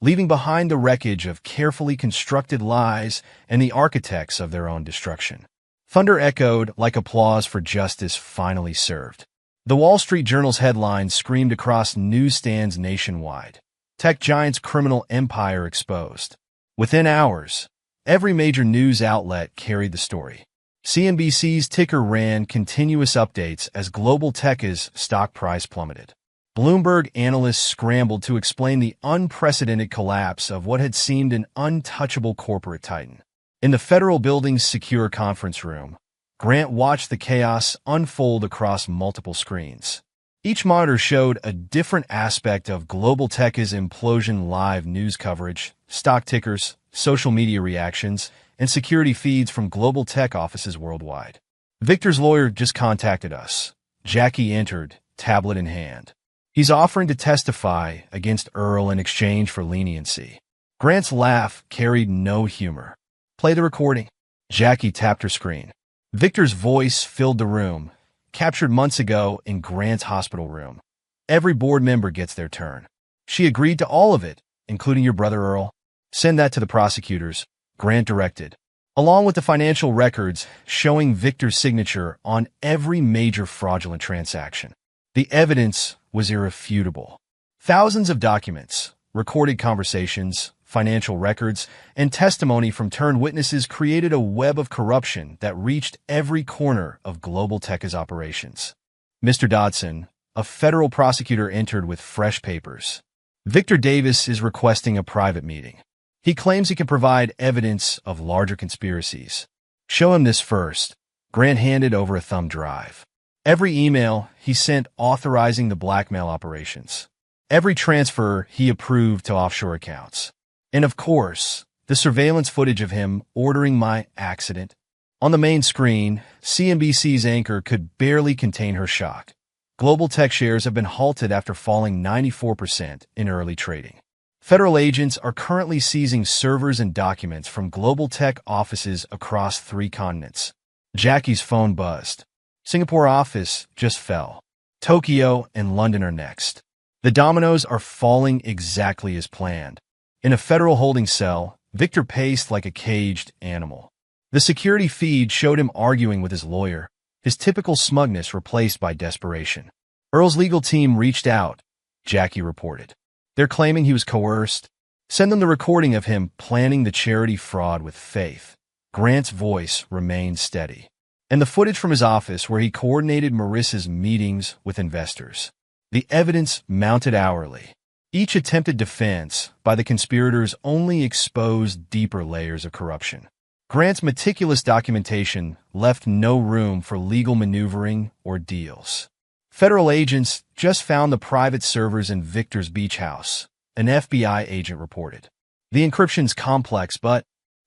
leaving behind the wreckage of carefully constructed lies and the architects of their own destruction. Thunder echoed like applause for justice finally served. The Wall Street Journal's headlines screamed across newsstands nationwide. Tech giant's criminal empire exposed. Within hours, every major news outlet carried the story. CNBC's ticker ran continuous updates as global tech's stock price plummeted. Bloomberg analysts scrambled to explain the unprecedented collapse of what had seemed an untouchable corporate titan. In the federal building's secure conference room, Grant watched the chaos unfold across multiple screens. Each monitor showed a different aspect of global tech's implosion: live news coverage, stock tickers, social media reactions, and security feeds from global tech offices worldwide. Victor's lawyer just contacted us. Jackie entered, tablet in hand. He's offering to testify against Earl in exchange for leniency. Grant's laugh carried no humor. Play the recording. Jackie tapped her screen. Victor's voice filled the room, captured months ago in Grant's hospital room. Every board member gets their turn. She agreed to all of it, including your brother Earl. Send that to the prosecutors, Grant directed, along with the financial records showing Victor's signature on every major fraudulent transaction. The evidence was irrefutable. Thousands of documents, recorded conversations, financial records, and testimony from turned witnesses created a web of corruption that reached every corner of global tech's operations. Mr. Dodson, a federal prosecutor, entered with fresh papers. Victor Davis is requesting a private meeting. He claims he can provide evidence of larger conspiracies. Show him this first. Grant handed over a thumb drive. Every email he sent authorizing the blackmail operations. Every transfer he approved to offshore accounts. And of course, the surveillance footage of him ordering my accident. On the main screen, CNBC's anchor could barely contain her shock. Global tech shares have been halted after falling 94% in early trading. Federal agents are currently seizing servers and documents from global tech offices across 3 continents. Jackie's phone buzzed. Singapore office just fell. Tokyo and London are next. The dominoes are falling exactly as planned. In a federal holding cell, Victor paced like a caged animal. The security feed showed him arguing with his lawyer, his typical smugness replaced by desperation. Earl's legal team reached out, Jackie reported. They're claiming he was coerced. Send them the recording of him planning the charity fraud with Faith. Grant's voice remained steady. And the footage from his office where he coordinated Marissa's meetings with investors. The evidence mounted hourly. Each attempted defense by the conspirators only exposed deeper layers of corruption. Grant's meticulous documentation left no room for legal maneuvering or deals. Federal agents just found the private servers in Victor's beach house, an FBI agent reported. The encryption's complex, but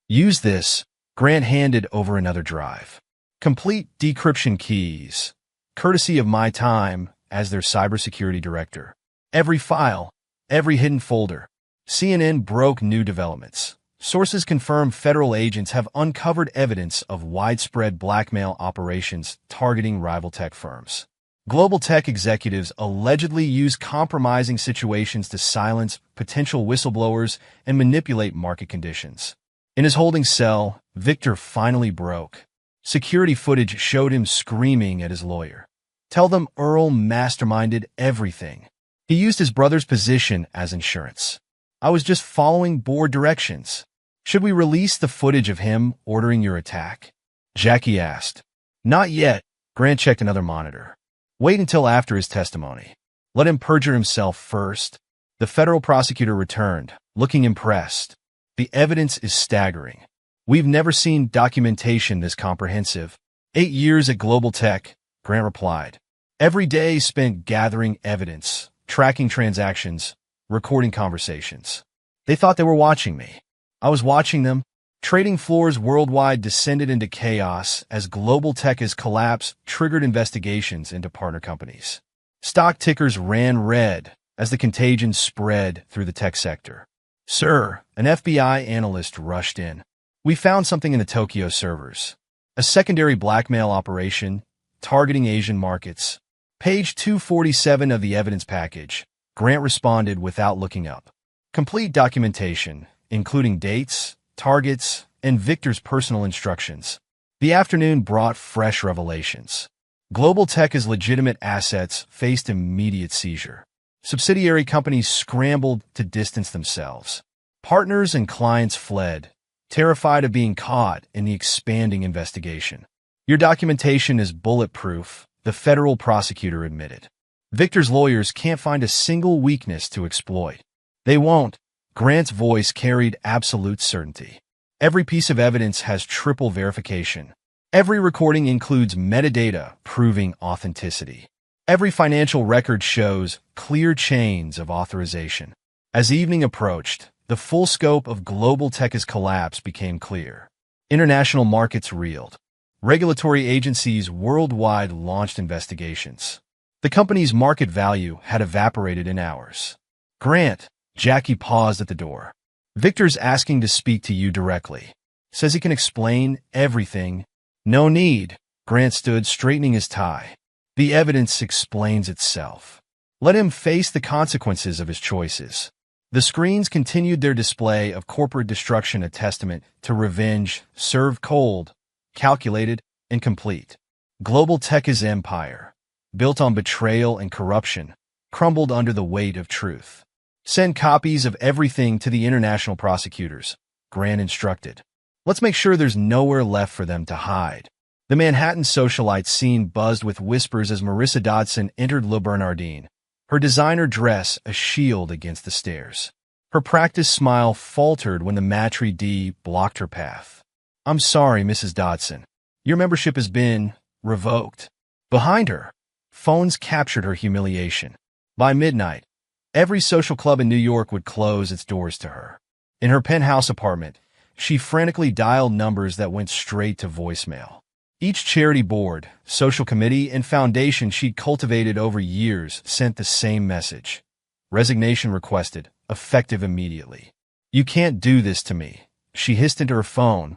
use this, Grant handed over another drive. Complete decryption keys, courtesy of my time as their cybersecurity director. Every file, every hidden folder. CNN broke new developments. Sources confirm federal agents have uncovered evidence of widespread blackmail operations targeting rival tech firms. Global tech executives allegedly use compromising situations to silence potential whistleblowers and manipulate market conditions. In his holding cell, Victor finally broke. Security footage showed him screaming at his lawyer. Tell them Earl masterminded everything. He used his brother's position as insurance. I was just following board directions. Should we release the footage of him ordering your attack? Jackie asked. Not yet. Grant checked another monitor. Wait until after his testimony. Let him perjure himself first. The federal prosecutor returned, looking impressed. The evidence is staggering. We've never seen documentation this comprehensive. 8 years at Global Tech, Grant replied. Every day spent gathering evidence, tracking transactions, recording conversations. They thought they were watching me. I was watching them. Trading floors worldwide descended into chaos as Global Tech's collapse triggered investigations into partner companies. Stock tickers ran red as the contagion spread through the tech sector. Sir, an FBI analyst rushed in. We found something in the Tokyo servers. A secondary blackmail operation targeting Asian markets. Page 247 of the evidence package. Grant responded without looking up. Complete documentation, including dates, targets, and Victor's personal instructions. The afternoon brought fresh revelations. Global Tech's legitimate assets faced immediate seizure. Subsidiary companies scrambled to distance themselves. Partners and clients fled, terrified of being caught in the expanding investigation. Your documentation is bulletproof, the federal prosecutor admitted. Victor's lawyers can't find a single weakness to exploit. They won't. Grant's voice carried absolute certainty. Every piece of evidence has triple verification. Every recording includes metadata proving authenticity. Every financial record shows clear chains of authorization. As evening approached, the full scope of Global Tech's collapse became clear. International markets reeled. Regulatory agencies worldwide launched investigations. The company's market value had evaporated in hours. Grant, Jackie paused at the door. Victor's asking to speak to you directly. Says he can explain everything. No need. Grant stood, straightening his tie. The evidence explains itself. Let him face the consequences of his choices. The screens continued their display of corporate destruction, a testament to revenge served cold, calculated, and complete. Global Tech's empire, built on betrayal and corruption, crumbled under the weight of truth. Send copies of everything to the international prosecutors, Grant instructed. Let's make sure there's nowhere left for them to hide. The Manhattan socialite scene buzzed with whispers as Marissa Dodson entered Le Bernardin, her designer dress a shield against the stairs. Her practiced smile faltered when the maitre d' blocked her path. I'm sorry, Mrs. Dodson. Your membership has been revoked. Behind her, phones captured her humiliation. By midnight, every social club in New York would close its doors to her. In her penthouse apartment, she frantically dialed numbers that went straight to voicemail. Each charity board, social committee, and foundation she'd cultivated over years sent the same message. Resignation requested, effective immediately. You can't do this to me, she hissed into her phone,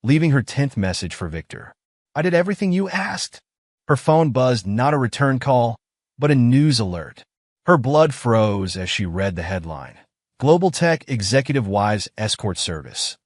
leaving her 10th message for Victor. I did everything you asked. Her phone buzzed, not a return call, but a news alert. Her blood froze as she read the headline. Global Tech Executive Wives Escort Service.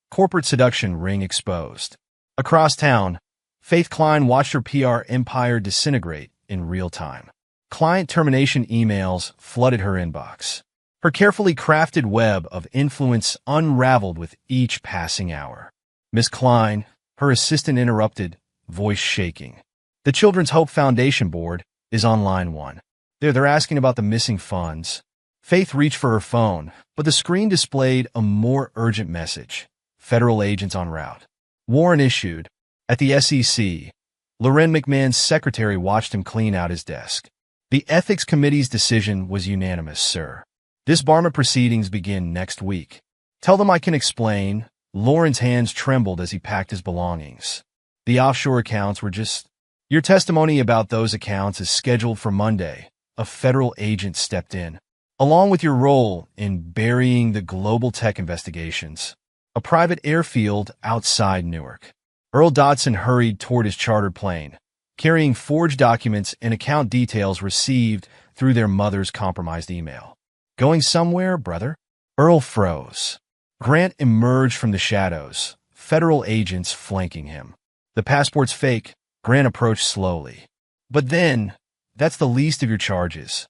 Corporate seduction ring exposed. Across town, Faith Klein watched her PR empire disintegrate in real time. Client termination emails flooded her inbox. Her carefully crafted web of influence unraveled with each passing hour. Miss Klein, her assistant interrupted, voice shaking. The Children's Hope Foundation board is on line 1. They're asking about the missing funds. Faith reached for her phone, but the screen displayed a more urgent message. Federal agents en route. Warrant issued. At the SEC, Loren McMahon's secretary watched him clean out his desk. The Ethics Committee's decision was unanimous, sir. Disbarment proceedings begin next week. Tell them I can explain. Loren's hands trembled as he packed his belongings. The offshore accounts were just... Your testimony about those accounts is scheduled for Monday. A federal agent stepped in. Along with your role in burying the global tech investigations. A private airfield outside Newark. Earl Dodson hurried toward his chartered plane, carrying forged documents and account details received through their mother's compromised email. Going somewhere, brother? Earl froze. Grant emerged from the shadows, federal agents flanking him. The passport's fake. Grant approached slowly. But then, that's the least of your charges.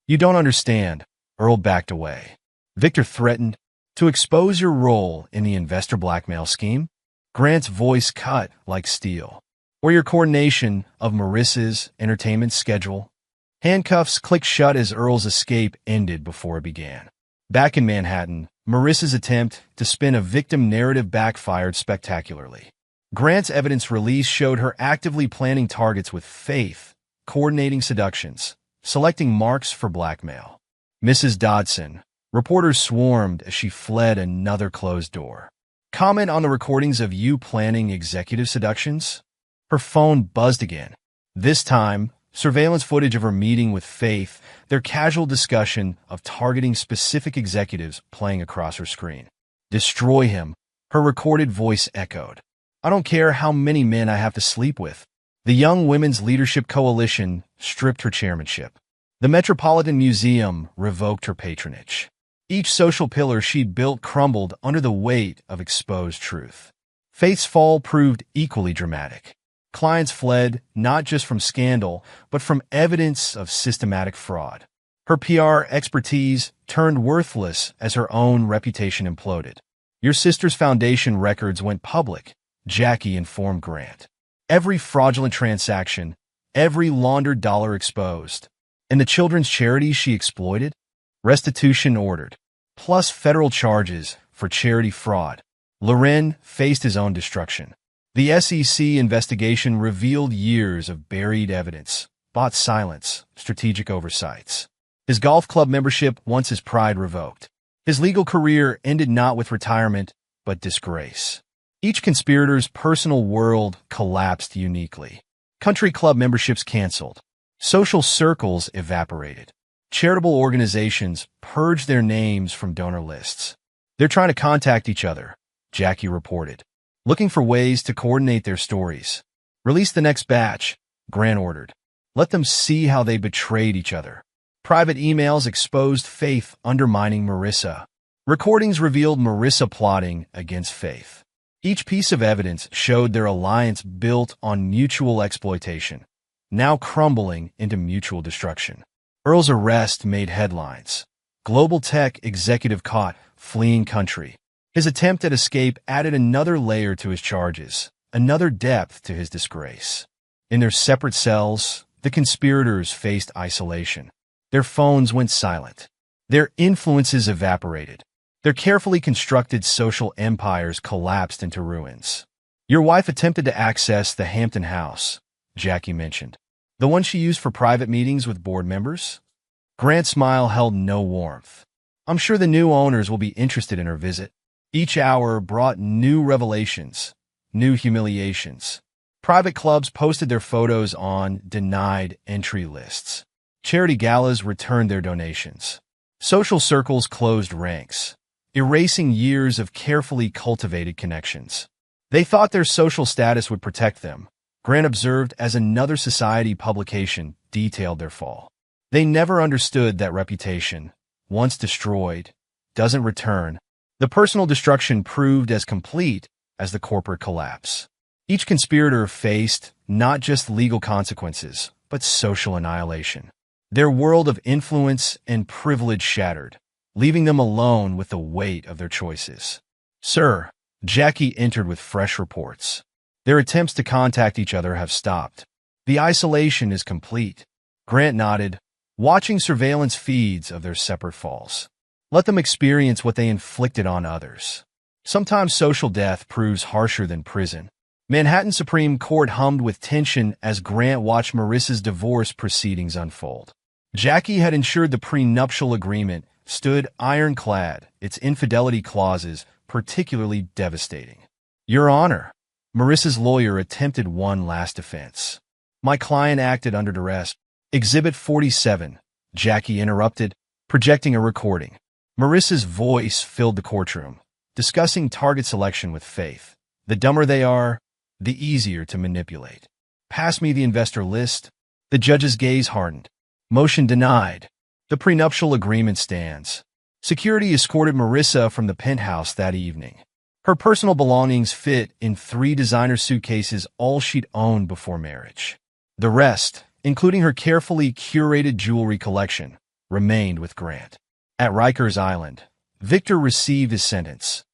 You don't understand. Earl backed away. Victor threatened to expose your role in the investor blackmail scheme. Grant's voice cut like steel. Or your coordination of Marissa's entertainment schedule. Handcuffs clicked shut as Earl's escape ended before it began. Back in Manhattan, Marissa's attempt to spin a victim narrative backfired spectacularly. Grant's evidence release showed her actively planning targets with Faith, coordinating seductions, selecting marks for blackmail. Mrs. Dodson. Reporters swarmed as she fled another closed door. Comment on the recordings of you planning executive seductions? Her phone buzzed again. This time, surveillance footage of her meeting with Faith, their casual discussion of targeting specific executives playing across her screen. Destroy him, her recorded voice echoed. I don't care how many men I have to sleep with. The Young Women's Leadership Coalition stripped her chairmanship. The Metropolitan Museum revoked her patronage. Each social pillar she'd built crumbled under the weight of exposed truth. Faith's fall proved equally dramatic. Clients fled not just from scandal, but from evidence of systematic fraud. Her PR expertise turned worthless as her own reputation imploded. Your sister's foundation records went public, Jackie informed Grant. Every fraudulent transaction, every laundered dollar exposed. And the children's charities she exploited? Restitution ordered, plus federal charges for charity fraud. Loren faced his own destruction. The SEC investigation revealed years of buried evidence, bought silence, strategic oversights. His golf club membership once his pride revoked. His legal career ended not with retirement, but disgrace. Each conspirator's personal world collapsed uniquely. Country club memberships canceled. Social circles evaporated. Charitable organizations purged their names from donor lists. They're trying to contact each other, Jackie reported, looking for ways to coordinate their stories. Release the next batch, Grant ordered. Let them see how they betrayed each other. Private emails exposed Faith undermining Marissa. Recordings revealed Marissa plotting against Faith. Each piece of evidence showed their alliance built on mutual exploitation, now crumbling into mutual destruction. Earl's arrest made headlines. Global tech executive caught fleeing country. His attempt at escape added another layer to his charges, another depth to his disgrace. In their separate cells, the conspirators faced isolation. Their phones went silent. Their influences evaporated. Their carefully constructed social empires collapsed into ruins. Your wife attempted to access the Hampton House, Jackie mentioned. The one she used for private meetings with board members? Grant's smile held no warmth. I'm sure the new owners will be interested in her visit. Each hour brought new revelations, new humiliations. Private clubs posted their photos on denied entry lists. Charity galas returned their donations. Social circles closed ranks, erasing years of carefully cultivated connections. They thought their social status would protect them, Grant observed as another Society publication detailed their fall. They never understood that reputation, once destroyed, doesn't return. The personal destruction proved as complete as the corporate collapse. Each conspirator faced not just legal consequences, but social annihilation. Their world of influence and privilege shattered, leaving them alone with the weight of their choices. Sir, Jackie entered with fresh reports. Their attempts to contact each other have stopped. The isolation is complete. Grant nodded, watching surveillance feeds of their separate falls. Let them experience what they inflicted on others. Sometimes social death proves harsher than prison. Manhattan Supreme Court hummed with tension as Grant watched Marissa's divorce proceedings unfold. Jackie had ensured the prenuptial agreement stood ironclad, its infidelity clauses particularly devastating. Your Honor, Marissa's lawyer attempted one last defense. My client acted under duress. Exhibit 47, Jackie interrupted, projecting a recording. Marissa's voice filled the courtroom, discussing target selection with Faith. The dumber they are, the easier to manipulate. Pass me the investor list. The judge's gaze hardened. Motion denied. The prenuptial agreement stands. Security escorted Marissa from the penthouse that evening. Her personal belongings fit in 3 designer suitcases, all she'd owned before marriage. The rest, including her carefully curated jewelry collection, remained with Grant. At Rikers Island, Victor received his sentence: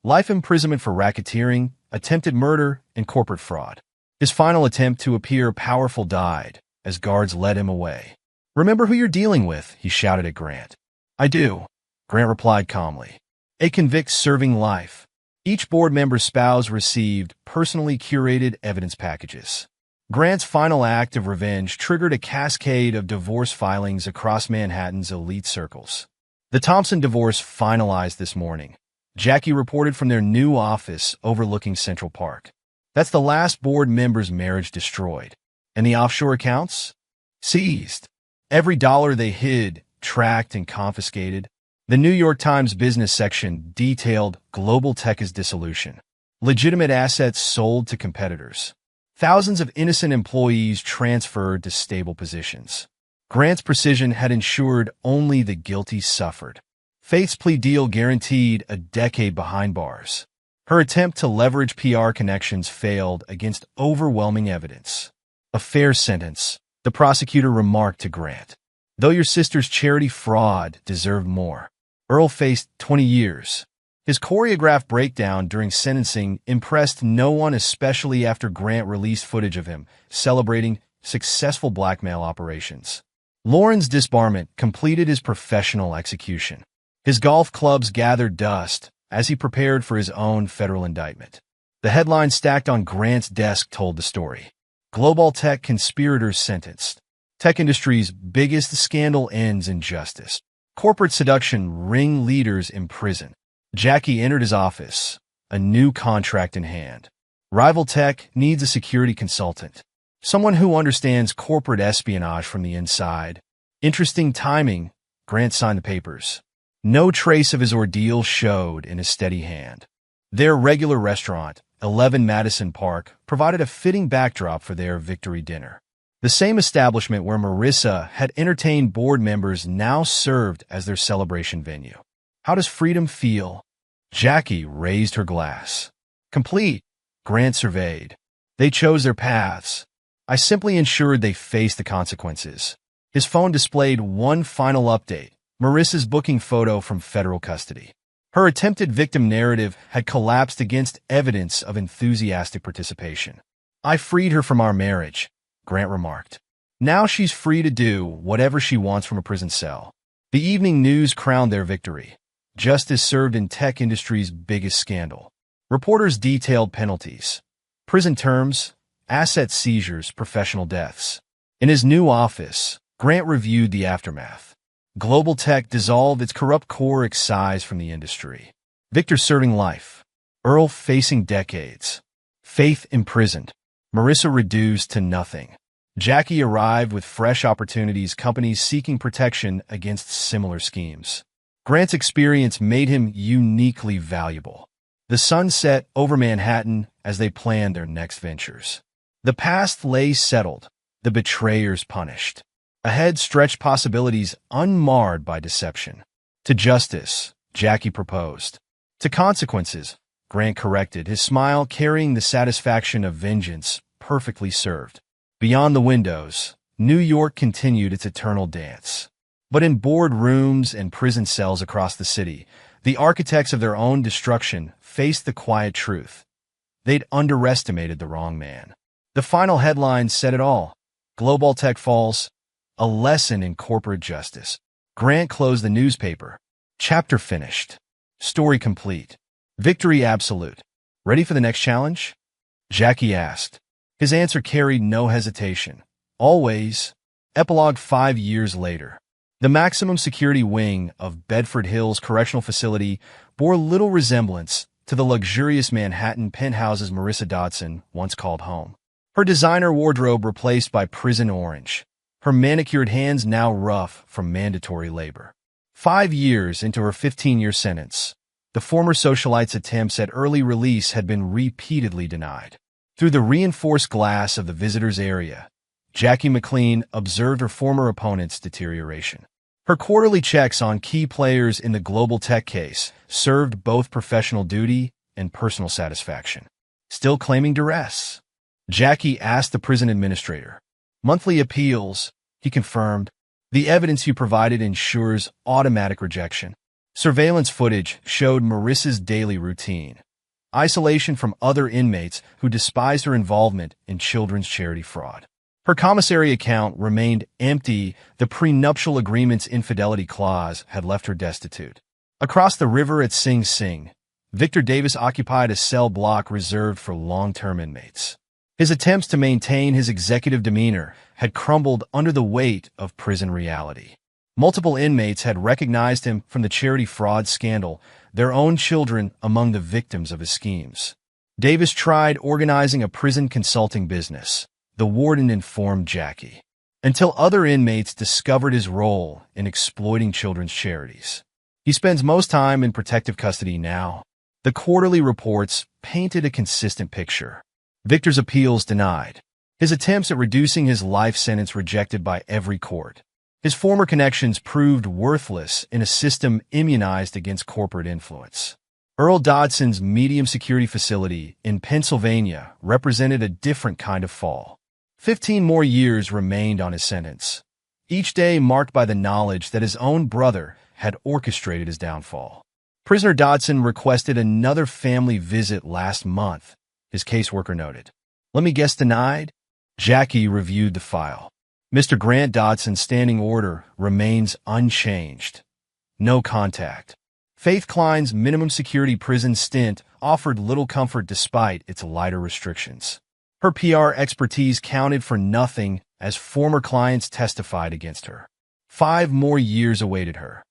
life imprisonment for racketeering, attempted murder, and corporate fraud. His final attempt to appear powerful died as guards led him away. Remember who you're dealing with, he shouted at Grant. I do, Grant replied calmly. A convict serving life. Each board member's spouse received personally curated evidence packages. Grant's final act of revenge triggered a cascade of divorce filings across Manhattan's elite circles. The Thompson divorce finalized this morning. Jackie reported from their new office overlooking Central Park. That's the last board member's marriage destroyed. And the offshore accounts? Seized. Every dollar they hid, tracked, and confiscated. The New York Times business section detailed global tech's dissolution. Legitimate assets sold to competitors. Thousands of innocent employees transferred to stable positions. Grant's precision had ensured only the guilty suffered. Faith's plea deal guaranteed a decade behind bars. Her attempt to leverage PR connections failed against overwhelming evidence. A fair sentence, the prosecutor remarked to Grant. Though your sister's charity fraud deserved more. Earl faced 20 years. His choreographed breakdown during sentencing impressed no one, especially after Grant released footage of him celebrating successful blackmail operations. Lauren's disbarment completed his professional execution. His golf clubs gathered dust as he prepared for his own federal indictment. The headline stacked on Grant's desk told the story. Global tech conspirators sentenced. Tech industry's biggest scandal ends in justice. Corporate seduction ringleaders in prison. Jackie entered his office, a new contract in hand. Rival Tech needs a security consultant. Someone who understands corporate espionage from the inside. Interesting timing, Grant signed the papers. No trace of his ordeal showed in his steady hand. Their regular restaurant, 11 Madison Park, provided a fitting backdrop for their victory dinner. The same establishment where Marissa had entertained board members now served as their celebration venue. How does freedom feel? Jackie raised her glass. Complete, Grant surveyed. They chose their paths. I simply ensured they faced the consequences. His phone displayed one final update, Marissa's booking photo from federal custody. Her attempted victim narrative had collapsed against evidence of enthusiastic participation. I freed her from our marriage, Grant remarked. Now she's free to do whatever she wants from a prison cell. The evening news crowned their victory. Justice served in tech industry's biggest scandal. Reporters detailed penalties, prison terms, asset seizures, professional deaths. In his new office, Grant reviewed the aftermath. Global Tech dissolved its corrupt core excised from the industry. Victor serving life. Earl facing decades. Faith imprisoned. Marissa reduced to nothing. Jackie arrived with fresh opportunities, companies seeking protection against similar schemes. Grant's experience made him uniquely valuable. The sun set over Manhattan as they planned their next ventures. The past lay settled, the betrayers punished. Ahead stretched possibilities unmarred by deception. To justice, Jackie proposed. To consequences, Grant corrected, his smile carrying the satisfaction of vengeance perfectly served. Beyond the windows, New York continued its eternal dance. But in boardrooms and prison cells across the city, the architects of their own destruction faced the quiet truth. They'd underestimated the wrong man. The final headline said it all. Global Tech falls, a lesson in corporate justice. Grant closed the newspaper. Chapter finished. Story complete. Victory absolute. Ready for the next challenge? Jackie asked. His answer carried no hesitation. Always. Epilogue 5 years later. The maximum security wing of Bedford Hills Correctional Facility bore little resemblance to the luxurious Manhattan penthouses Marissa Dodson once called home. Her designer wardrobe replaced by prison orange. Her manicured hands now rough from mandatory labor. 5 years into her 15-year sentence, the former socialite's attempts at early release had been repeatedly denied. Through the reinforced glass of the visitor's area, Jackie McLean observed her former opponent's deterioration. Her quarterly checks on key players in the Global Tech case served both professional duty and personal satisfaction. Still claiming duress? Jackie asked the prison administrator. Monthly appeals, he confirmed. The evidence you provided ensures automatic rejection. Surveillance footage showed Marissa's daily routine. Isolation from other inmates who despised her involvement in children's charity fraud. Her commissary account remained empty. The prenuptial agreement's infidelity clause had left her destitute. Across the river at Sing Sing, Victor Davis occupied a cell block reserved for long-term inmates. His attempts to maintain his executive demeanor had crumbled under the weight of prison reality. Multiple inmates had recognized him from the charity fraud scandal, their own children among the victims of his schemes. Davis tried organizing a prison consulting business, the warden informed Jackie, until other inmates discovered his role in exploiting children's charities. He spends most time in protective custody now. The quarterly reports painted a consistent picture. Victor's appeals denied. His attempts at reducing his life sentence rejected by every court. His former connections proved worthless in a system immunized against corporate influence. Earl Dodson's medium security facility in Pennsylvania represented a different kind of fall. 15 more years remained on his sentence, each day marked by the knowledge that his own brother had orchestrated his downfall. Prisoner Dodson requested another family visit last month, his caseworker noted. Let me guess, denied? Jackie reviewed the file. Mr. Grant Dodson's standing order remains unchanged. No contact. Faith Klein's minimum security prison stint offered little comfort despite its lighter restrictions. Her PR expertise counted for nothing as former clients testified against her. 5 more years awaited her,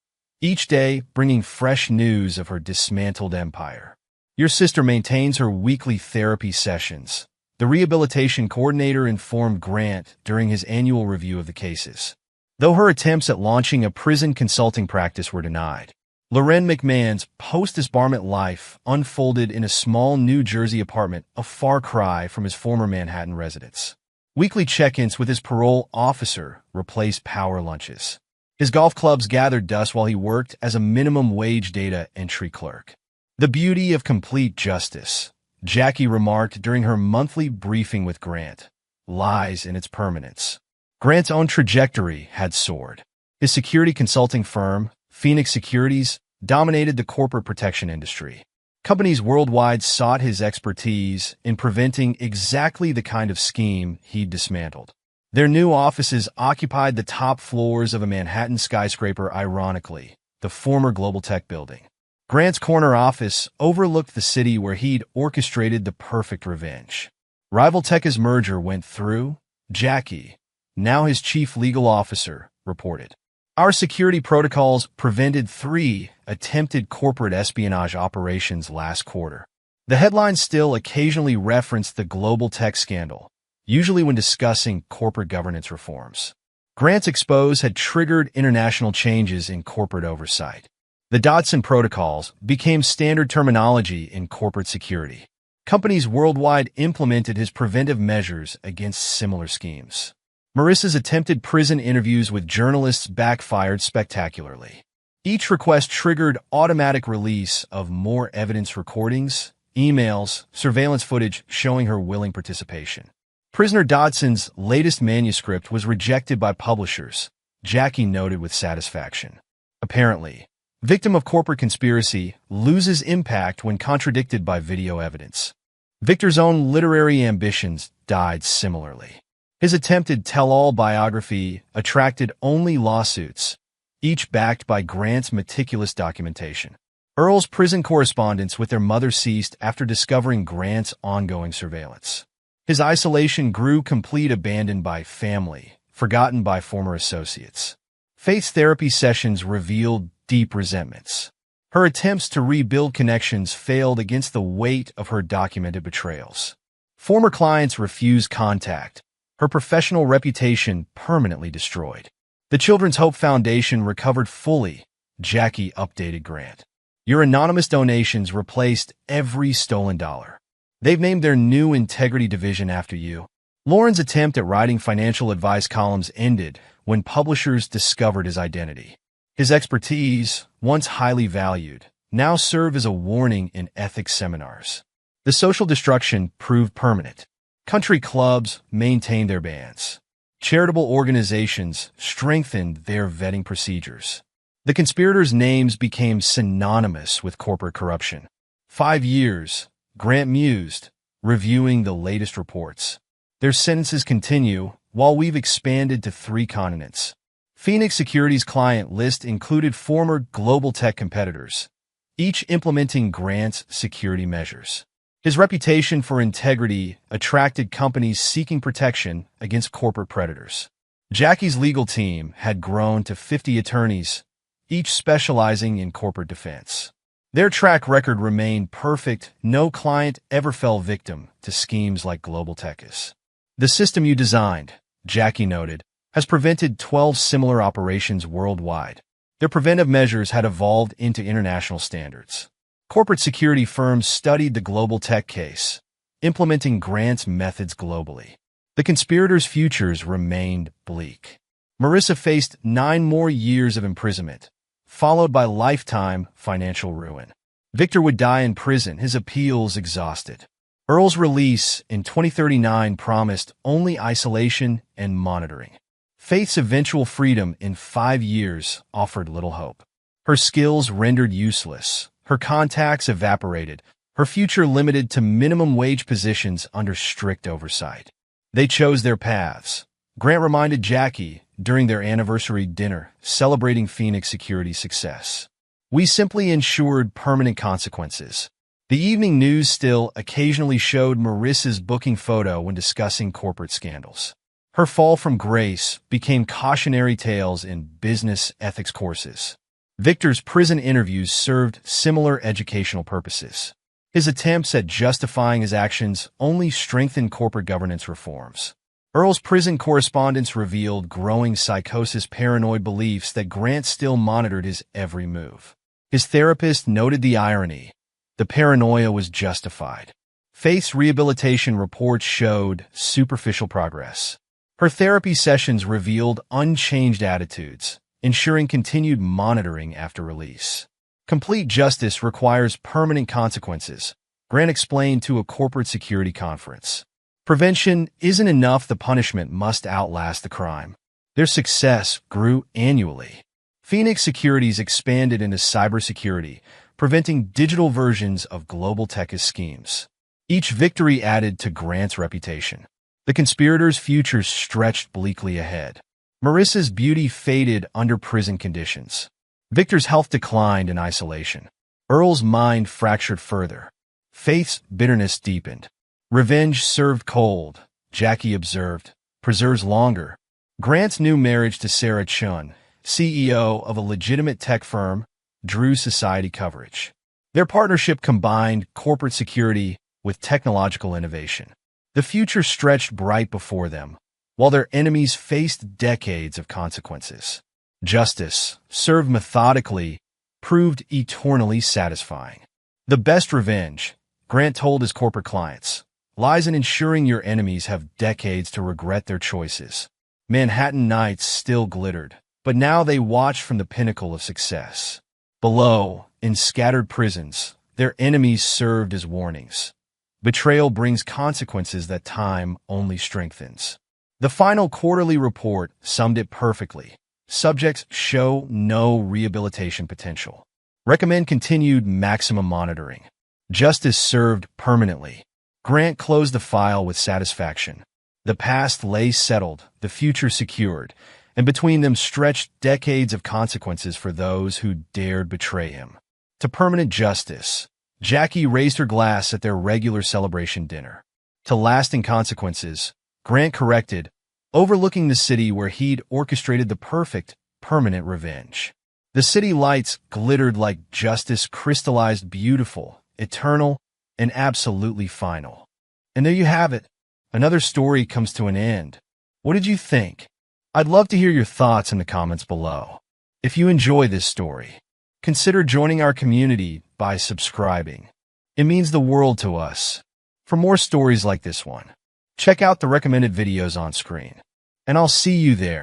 each day bringing fresh news of her dismantled empire. Your sister maintains her weekly therapy sessions, the rehabilitation coordinator informed Grant during his annual review of the cases. Though her attempts at launching a prison consulting practice were denied, Loren McMahon's post-disbarment life unfolded in a small New Jersey apartment, a far cry from his former Manhattan residence. Weekly check-ins with his parole officer replaced power lunches. His golf clubs gathered dust while he worked as a minimum wage data entry clerk. The beauty of complete justice, Jackie remarked during her monthly briefing with Grant, lies in its permanence. Grant's own trajectory had soared. His security consulting firm, Phoenix Securities, dominated the corporate protection industry. Companies worldwide sought his expertise in preventing exactly the kind of scheme he'd dismantled. Their new offices occupied the top floors of a Manhattan skyscraper, ironically, the former Global Tech building. Grant's corner office overlooked the city where he'd orchestrated the perfect revenge. Rival Tech's merger went through, Jackie, now his chief legal officer, reported. Our security protocols prevented 3 attempted corporate espionage operations last quarter. The headlines still occasionally reference the Global Tech scandal, usually when discussing corporate governance reforms. Grant's expose had triggered international changes in corporate oversight. The Dodson protocols became standard terminology in corporate security. Companies worldwide implemented his preventive measures against similar schemes. Marissa's attempted prison interviews with journalists backfired spectacularly. Each request triggered automatic release of more evidence recordings, emails, surveillance footage showing her willing participation. Prisoner Dodson's latest manuscript was rejected by publishers, Jackie noted with satisfaction. Apparently, Victim of corporate conspiracy loses impact when contradicted by video evidence. Victor's own literary ambitions died similarly. His attempted tell-all biography attracted only lawsuits, each backed by Grant's meticulous documentation. Earl's prison correspondence with their mother ceased after discovering Grant's ongoing surveillance. His isolation grew complete, abandoned by family, forgotten by former associates. Faith's therapy sessions revealed deep resentments. Her attempts to rebuild connections failed against the weight of her documented betrayals. Former clients refused contact, her professional reputation permanently destroyed. The Children's Hope Foundation recovered fully, Jackie updated Grant. Your anonymous donations replaced every stolen dollar. They've named their new integrity division after you. Lauren's attempt at writing financial advice columns ended when publishers discovered his identity. His expertise, once highly valued, now served as a warning in ethics seminars. The social destruction proved permanent. Country clubs maintained their bans. Charitable organizations strengthened their vetting procedures. The conspirators' names became synonymous with corporate corruption. 5 years, Grant mused, reviewing the latest reports. Their sentences continue, while we've expanded to 3 continents. Phoenix Securities' client list included former global tech competitors, each implementing Grant's security measures. His reputation for integrity attracted companies seeking protection against corporate predators. Jackie's legal team had grown to 50 attorneys, each specializing in corporate defense. Their track record remained perfect. No client ever fell victim to schemes like Global Tech's. The system you designed, Jackie noted, has prevented 12 similar operations worldwide. Their preventive measures had evolved into international standards. Corporate security firms studied the Global Tech case, implementing Grant's methods globally. The conspirators' futures remained bleak. Marissa faced 9 more years of imprisonment, followed by lifetime financial ruin. Victor would die in prison, his appeals exhausted. Earl's release in 2039 promised only isolation and monitoring. Faith's eventual freedom in 5 years offered little hope. Her skills rendered useless, her contacts evaporated, her future limited to minimum wage positions under strict oversight. They chose their paths. Grant reminded Jackie during their anniversary dinner, celebrating Phoenix Security's success. We simply ensured permanent consequences. The evening news still occasionally showed Marissa's booking photo when discussing corporate scandals. Her fall from grace became cautionary tales in business ethics courses. Victor's prison interviews served similar educational purposes. His attempts at justifying his actions only strengthened corporate governance reforms. Earl's prison correspondence revealed growing psychosis, paranoid beliefs that Grant still monitored his every move. His therapist noted the irony. The paranoia was justified. Faith's rehabilitation reports showed superficial progress. Her therapy sessions revealed unchanged attitudes, ensuring continued monitoring after release. Complete justice requires permanent consequences, Grant explained to a corporate security conference. Prevention isn't enough, the punishment must outlast the crime. Their success grew annually. Phoenix Securities expanded into cybersecurity, preventing digital versions of Global Tech's schemes. Each victory added to Grant's reputation. The conspirators' futures stretched bleakly ahead. Marissa's beauty faded under prison conditions. Victor's health declined in isolation. Earl's mind fractured further. Faith's bitterness deepened. Revenge served cold, Jackie observed, preserves longer. Grant's new marriage to Sarah Chun, CEO of a legitimate tech firm, drew society coverage. Their partnership combined corporate security with technological innovation. The future stretched bright before them, while their enemies faced decades of consequences. Justice, served methodically, proved eternally satisfying. The best revenge, Grant told his corporate clients, lies in ensuring your enemies have decades to regret their choices. Manhattan nights still glittered, but now they watched from the pinnacle of success. Below, in scattered prisons, their enemies served as warnings. Betrayal brings consequences that time only strengthens. The final quarterly report summed it perfectly. Subjects show no rehabilitation potential. Recommend continued maximum monitoring. Justice served permanently. Grant closed the file with satisfaction. The past lay settled, the future secured, and between them stretched decades of consequences for those who dared betray him. To permanent justice, Jackie raised her glass at their regular celebration dinner. To lasting consequences, Grant corrected, overlooking the city where he'd orchestrated the perfect, permanent revenge. The city lights glittered like justice crystallized beautiful, eternal, and absolutely final. And there you have it. Another story comes to an end. What did you think? I'd love to hear your thoughts in the comments below. If you enjoy this story, consider joining our community by subscribing. It means the world to us. For more stories like this one, check out the recommended videos on screen. And I'll see you there.